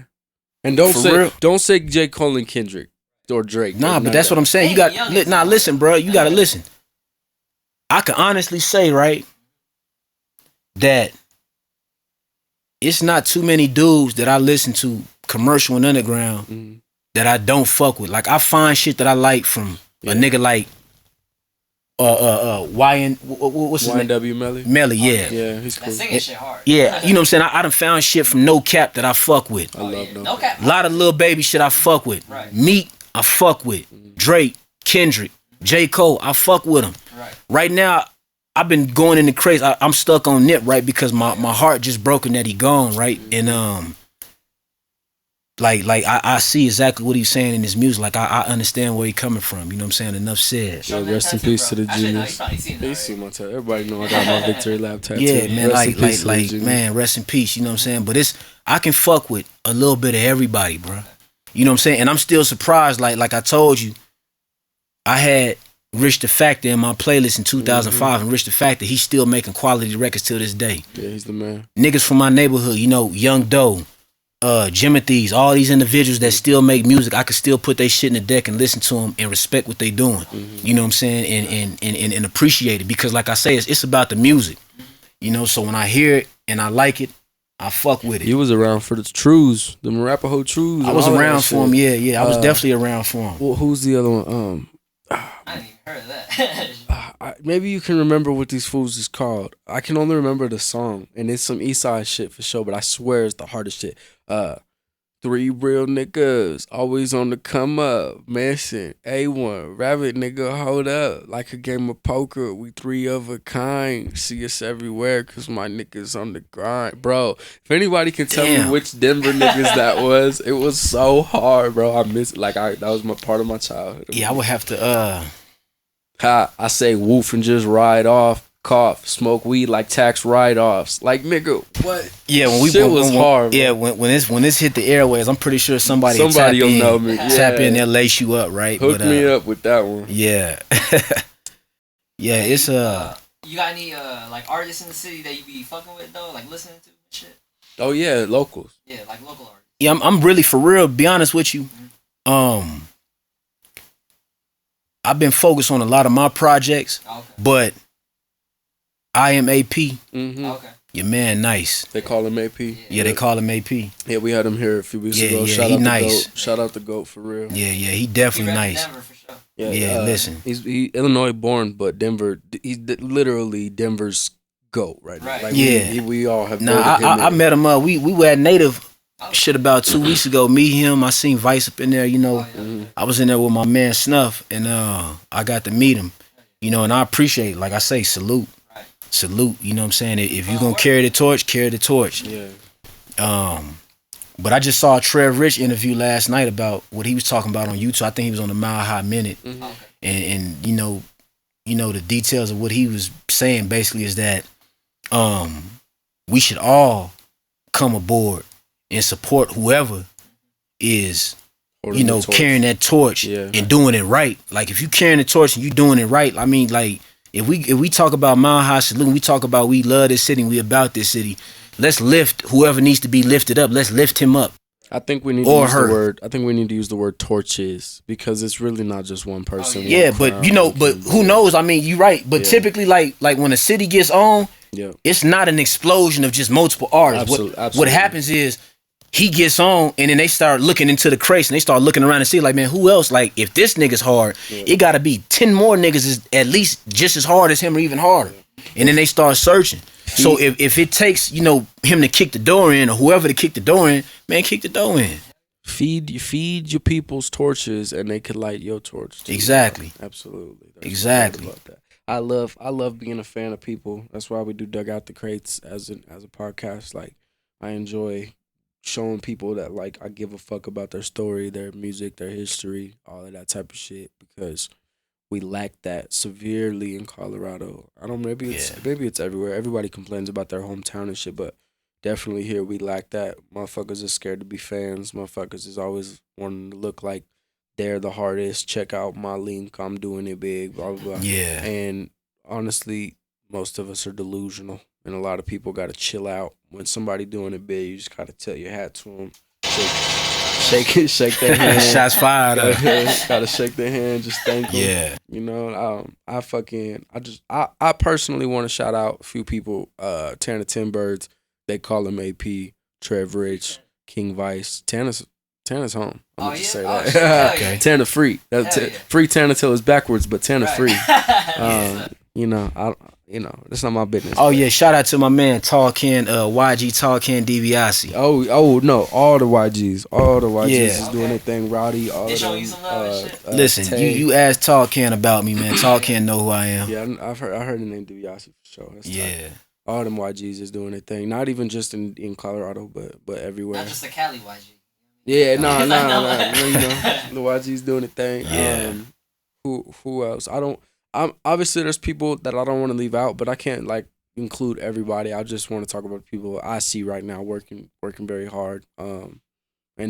and
For
don't say J. Cole and Kendrick or Drake.
Nah, but that's what I'm saying. You got listen, bro. You gotta listen. I can honestly say, right, that it's not too many dudes that I listen to, commercial and underground, that I don't fuck with. Like I find shit that I like from a nigga like what's his name?
YNW Melly.
Melly, yeah.
Yeah, he's
That
cool.
singing shit hard.
Yeah, you know what I'm saying? I done found shit from No Cap that I fuck with.
I love
No cap.
A lot of Lil Baby shit I fuck with.
Right.
Meek, I fuck with. Drake, Kendrick, J. Cole, I fuck with them. Right now, I've been going into crazy. I'm stuck on Nip, right? Because my heart just broken that he gone, right? And I see exactly what he's saying in his music. Like I understand where he coming from. You know what I'm saying? Enough said.
Yeah, rest in peace to the
Actually, no,
genius.
he's probably seen it
They
already.
see my tattoo. Everybody know I got my victory lap tattoo.
Yeah, man,
Rest in peace to the genius.
man, rest in peace. You know what I'm saying? But I can fuck with a little bit of everybody, bro. You know what I'm saying? And I'm still surprised. Like I told you, I had Rich the Factor in my playlist in 2005, and Rich the Factor, he's still making quality records till this day.
Yeah, he's the man.
Niggas from my neighborhood, you know, Young Doe, Jimothy's, all these individuals that still make music, I could still put their shit in the deck and listen to them and respect what they doing. You know what I'm saying? And appreciate it. Because like I say, it's about the music. You know, so when I hear it and I like it, I fuck with it.
You was around for the Trues, the Arapaho Trues.
I was around for him, yeah. I was definitely around for him.
Well, who's the other one?
I didn't even heard of that.
Maybe you can remember what these fools is called. I can only remember the song, and it's some East Side shit for sure. But I swear it's the hardest shit. 3 real niggas always on the come up. Messing A1 rabbit nigga, hold up like a game of poker. We 3 of a kind. See us everywhere, cause my niggas on the grind, bro. If anybody can tell me which Denver niggas that was, it was so hard, bro. I miss that was my part of my childhood.
Yeah, I would have to.
I say woof and just ride off. Cough, smoke weed like tax write-offs. Like, nigga, what?
Yeah, when
Shit was hard.
Yeah, when this hit the airways, I'm pretty sure somebody
will know me.
Tap in, they'll lace you up, right?
Hook me up with that one.
Yeah, yeah. It's
You got any like artists in the city that you be fucking with though, like listening to and shit?
Oh yeah, locals.
Yeah, like local artists.
Yeah, I'm really for real. Be honest with you. I've been focused on a lot of my projects, but I am AP.
Okay.
Your man, nice.
They call him AP.
Yeah, they call him AP.
Yeah, we had him here a few weeks ago.
Yeah, he nice.
Shout out the GOAT for real.
Yeah, he definitely nice.
Denver for sure.
Yeah, listen.
He's Illinois born, but Denver. He's literally Denver's GOAT right now. Like,
yeah,
we all have.
Nah, I met him up. We were at Native shit about 2 weeks ago. Me, him. I seen Vice up in there. You know, I was in there with my man Snuff, and I got to meet him. You know, and I appreciate it. Like I say, salute. Salute, you know what I'm saying? If you're gonna carry the torch, carry the torch.
Yeah.
But I just saw a Trev Rich interview last night about what he was talking about on YouTube. I think he was on the Mile High Minute, and you know the details of what he was saying basically is that we should all come aboard and support whoever is carrying that torch and doing it right. Like if you carrying the torch and you doing it right, I mean, like. If we talk about Mile High Saloon, we talk about we love this city, we about this city. Let's lift whoever needs to be lifted up. Let's lift him up.
I think we need to use the word. I think we need to use the word torches because it's really not just one person.
Yeah, but who knows? I mean, you're right. But typically, like when a city gets on, it's not an explosion of just multiple artists.
Absolutely.
What happens is he gets on, and then they start looking into the crates, and they start looking around and see, like, man, who else? Like, if this nigga's hard, it got to be 10 more niggas is at least just as hard as him or even harder. And then they start searching. So if it takes, him to kick the door in or whoever to kick the door in, man, kick the door in.
Feed your people's torches, and they could light your torch too.
Exactly.
Absolutely.
Exactly.
About that. I love being a fan of people. That's why we do Dug Out the Crates as a podcast. Like, I enjoy showing people that like I give a fuck about their story, their music, their history, all of that type of shit, because we lack that severely in Colorado. I don't maybe it's everywhere. Everybody complains about their hometown and shit, but definitely here we lack that. Motherfuckers is scared to be fans. Motherfuckers is always wanting to look like they're the hardest. Check out my link. I'm doing it big. Blah blah blah.
Yeah.
And honestly, most of us are delusional, and a lot of people got to chill out. When somebody doing it big, you just gotta tell your hat to them. Shake their hand.
Shots fired.
Gotta shake their hand. Just thank them.
Yeah.
You know, I personally want to shout out a few people. Tanner Tinbirds, they call him AP. Trev Rich, King Vice. Tanner's home. I'm just say that.
Shit,
Okay.
Tanner free. Free Tanner till it's backwards, but Tanner free. You know, that's not my business.
Oh yeah, shout out to my man Tall Ken, YG Tall Ken DiBiase.
Oh no, all the YGs
Yeah.
is doing their thing. Rowdy, all
They
of
showing
them.
you some love and shit?
Listen,
Tay.
you asked Tall Ken about me, man. Tall Ken know who I am.
Yeah, I heard the name DiBiase for sure. That's tight.
Yeah.
All them YGs is doing their thing. Not even just in Colorado, but everywhere.
Not just the Cali YG.
Yeah, no. You know, the YG's doing their thing.
Yeah.
Who else? I'm obviously there's people that I don't want to leave out, but I can't like include everybody. I just want to talk about people I see right now working very hard. And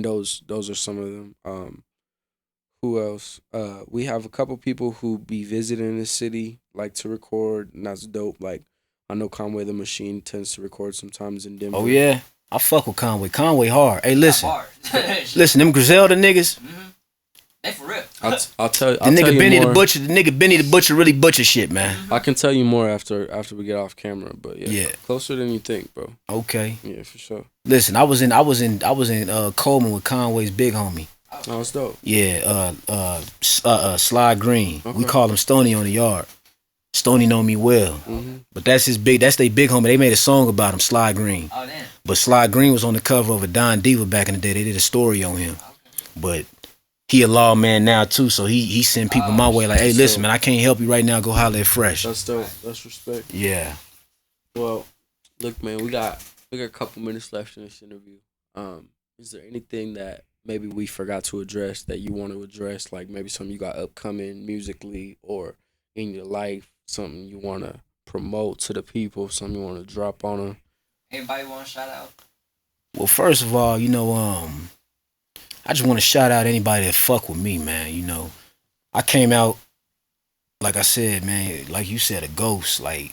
those are some of them. Who else? We have a couple people who be visiting the city, like to record, and that's dope. Like, I know Conway the Machine tends to record sometimes in Denver.
Oh yeah, I fuck with Conway. Conway hard. Hey, listen,
Hard.
listen, them Griselda niggas.
They for real.
I'll tell you.
The nigga
you
Benny
more.
the Butcher. The nigga Benny the Butcher really butcher shit, man.
I can tell you more after we get off camera, but
Yeah.
closer than you think, bro.
Okay.
Yeah, for sure.
Listen, I was in Coleman with Conway's big homie.
Oh, it's dope.
Yeah, Sly Green.
Okay.
We call him Stony on the yard. Stony know me well,
Mm-hmm.
but that's their big homie. They made a song about him, Sly Green.
Oh damn.
But Sly Green was on the cover of a Don Diva back in the day. They did a story on him. But he a lawman now too, so he send people my way like, hey, listen, man, I can't help you right now. Go holler at Fresh.
That's dope. That's respect.
Yeah.
Well, look, man, we got a couple minutes left in this interview. Is there anything that maybe we forgot to address that you want to address? Like maybe something you got upcoming musically or in your life, something you want to promote to the people, something you want to drop on them?
Anybody want to shout out?
Well, first of all, you know, I just want to shout out anybody that fuck with me, man. You know, I came out, like I said, man, like you said, a ghost. Like,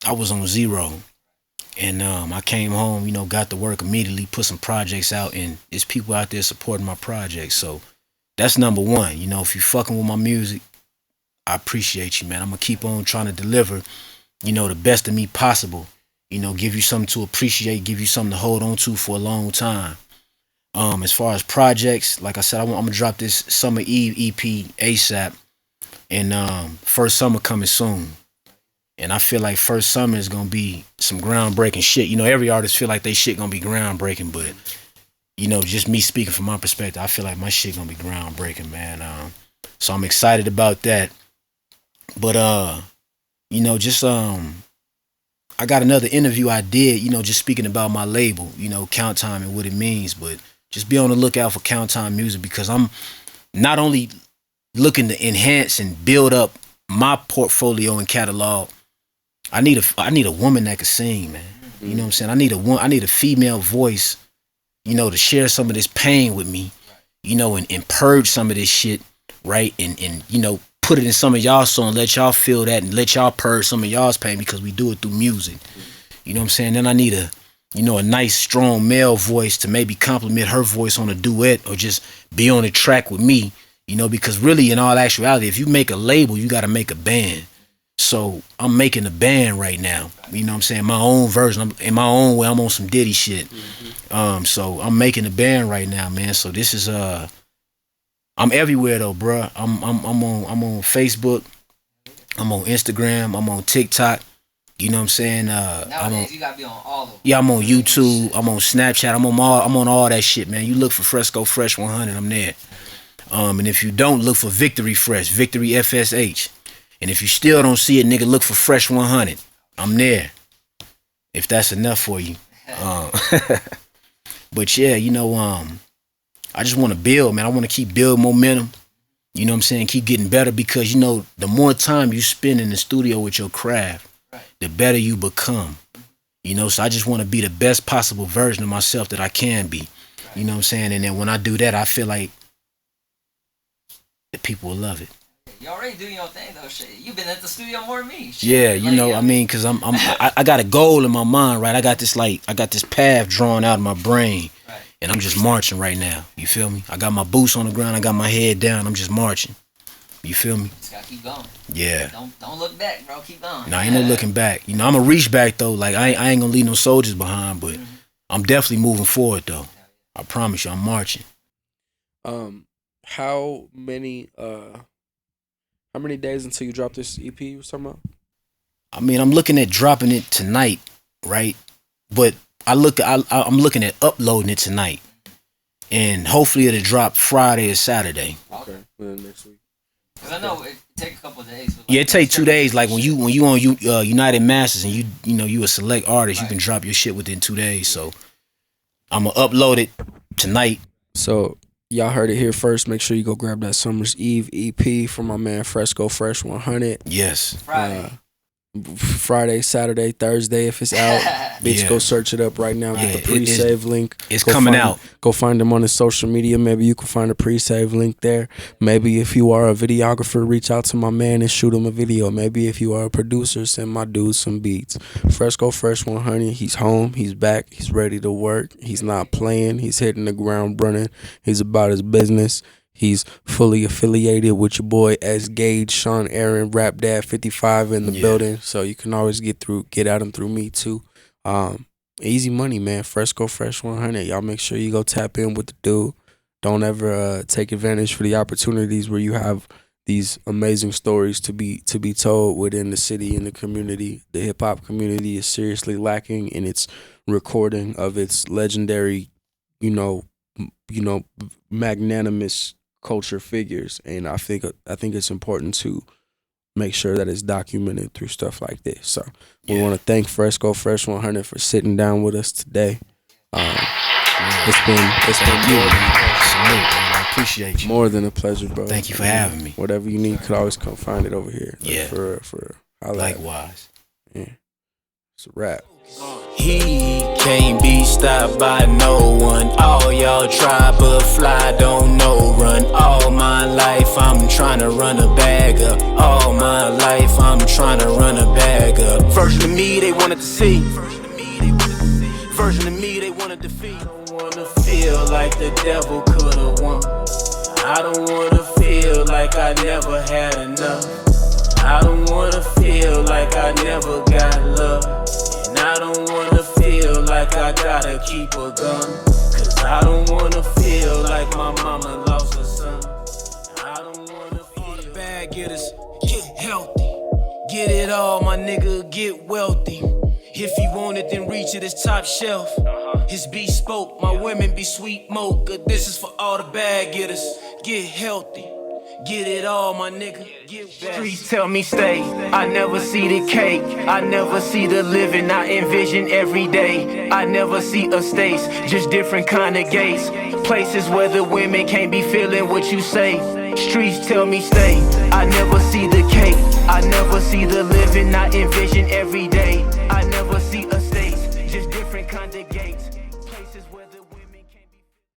I was on zero. And I came home, you know, got to work immediately, put some projects out, and there's people out there supporting my projects. So that's number one. You know, if you fucking with my music, I appreciate you, man. I'm going to keep on trying to deliver, you know, the best of me possible. You know, give you something to appreciate, give you something to hold on to for a long time. As far as projects, like I said, I'm going to drop this Summer Eve EP ASAP. And first summer coming soon. And I feel like first summer is going to be some groundbreaking shit. You know, every artist feel like they shit going to be groundbreaking, but, you know, just me speaking from my perspective, I feel like my shit going to be groundbreaking, man. So I'm excited about that. But, you know, just, I got another interview I did, you know, just speaking about my label, you know, Count Time and what it means, but just be on the lookout for Count Time Music, because I'm not only looking to enhance and build up my portfolio and catalog, I need a woman that can sing, man. You know what I'm saying? I need a female voice, you know, to share some of this pain with me, you know, and purge some of this shit, right? And you know, put it in some of y'all song, let y'all feel that, and let y'all purge some of y'all's pain, because we do it through music. You know what I'm saying? Then I need a nice, strong male voice to maybe complement her voice on a duet or just be on the track with me, you know, because really, in all actuality, if you make a label, you got to make a band. So I'm making a band right now, you know what I'm saying? My own version, in my own way, I'm on some Diddy shit. So I'm making a band right now, man. So this is, I'm everywhere though, bruh. I'm on Facebook, I'm on Instagram, I'm on TikTok. You know what I'm saying?
Nowadays, you gotta be on all of them.
Yeah, I'm on YouTube, I'm on Snapchat, I'm on all that shit, man. You look for Frescofresh100, I'm there. And if you don't, look for Victory Fresh, Victory FSH. And if you still don't see it, nigga, look for Fresh 100. I'm there. If that's enough for you. But yeah, you know, I just want to build, man. I want to keep building momentum. You know what I'm saying? Keep getting better, because, you know, the more time you spend in the studio with your craft, the better you become. You know, so I just want to be the best possible version of myself that I can be. You know what I'm saying? And then when I do that, I feel like the people will love it.
You already doing your thing though, shit. You've been at the studio more than me. Shit.
Yeah, you know, I mean, cause I got a goal in my mind, right? I got this path drawn out in my brain, and I'm just marching right now. You feel me? I got my boots on the ground, I got my head down, I'm just marching. You feel me?
Just gotta keep going.
Yeah.
Don't look back, bro. Keep going.
Nah, ain't no looking back. You know, I'm gonna reach back though. Like I ain't gonna leave no soldiers behind, but I'm definitely moving forward though. I promise you, I'm marching.
How many days until you drop this EP you was talking about?
I mean, I'm looking at dropping it tonight, right? But I'm looking at uploading it tonight, and hopefully it'll drop Friday or Saturday.
Okay, then next week.
Cause I know it take a couple of days. But
Yeah, it take 2 days. Like when you on United Masters and you a select artist, you can drop your shit within 2 days. So I'm gonna upload it tonight.
So y'all heard it here first. Make sure you go grab that Summer's Eve EP from my man Frescofresh100.
Yes.
Friday, Saturday, Thursday if it's out. Bitch, go search it up right now. Get the pre-save link.
It's coming out.
Go find him on his social media. Maybe you can find a pre-save link there. Maybe if you are a videographer, reach out to my man and shoot him a video. Maybe if you are a producer, send my dude some beats. Frescofresh100, he's home. He's back. He's ready to work. He's not playing. He's hitting the ground running. He's about his business. He's fully affiliated with your boy S. Gage, Sean Aaron, Rap Dad 55 in the building. So you can always get at him through me too. Easy money, man. Frescofresh100. Y'all make sure you go tap in with the dude. Don't ever take advantage for the opportunities where you have these amazing stories to be told within the city and the community. The hip hop community is seriously lacking in its recording of its legendary, magnanimous culture figures, and I think it's important to make sure that it's documented through stuff like this. So we want to thank Frescofresh100 for sitting down with us today. It's been good.
I appreciate you.
More than a pleasure, bro.
Thank you for having me.
Whatever you need, you could always come find it over here.
Yeah.
For
likewise.
Yeah. It's a wrap.
He can't be stopped by no one. All y'all try but fly, don't know run. All my life I'm trying to run a bag up. All my life I'm trying to run a bag up. Version of me they wanted to see. Version of me they wanted to defeat. I don't wanna feel like the devil could've won. I don't wanna feel like I never had enough. I don't wanna feel like I never got love. And I don't wanna feel like I gotta keep a gun. Cause I don't wanna feel like my mama lost her son. I don't wanna feel all the bag getters, get healthy. Get it all, my nigga, get wealthy. If you want it, then reach it, it's top shelf. It's bespoke, my women be sweet mocha. This is for all the bag getters, get healthy. Get it all, my nigga. Streets tell me stay. I never see the cake. I never see the living I envision every day. I never see estates, just different kind of gates. Places where the women can't be feeling what you say. Streets tell me stay. I never see the cake. I never see the living I envision every day. I never see estates, just different kind of gates. Places where the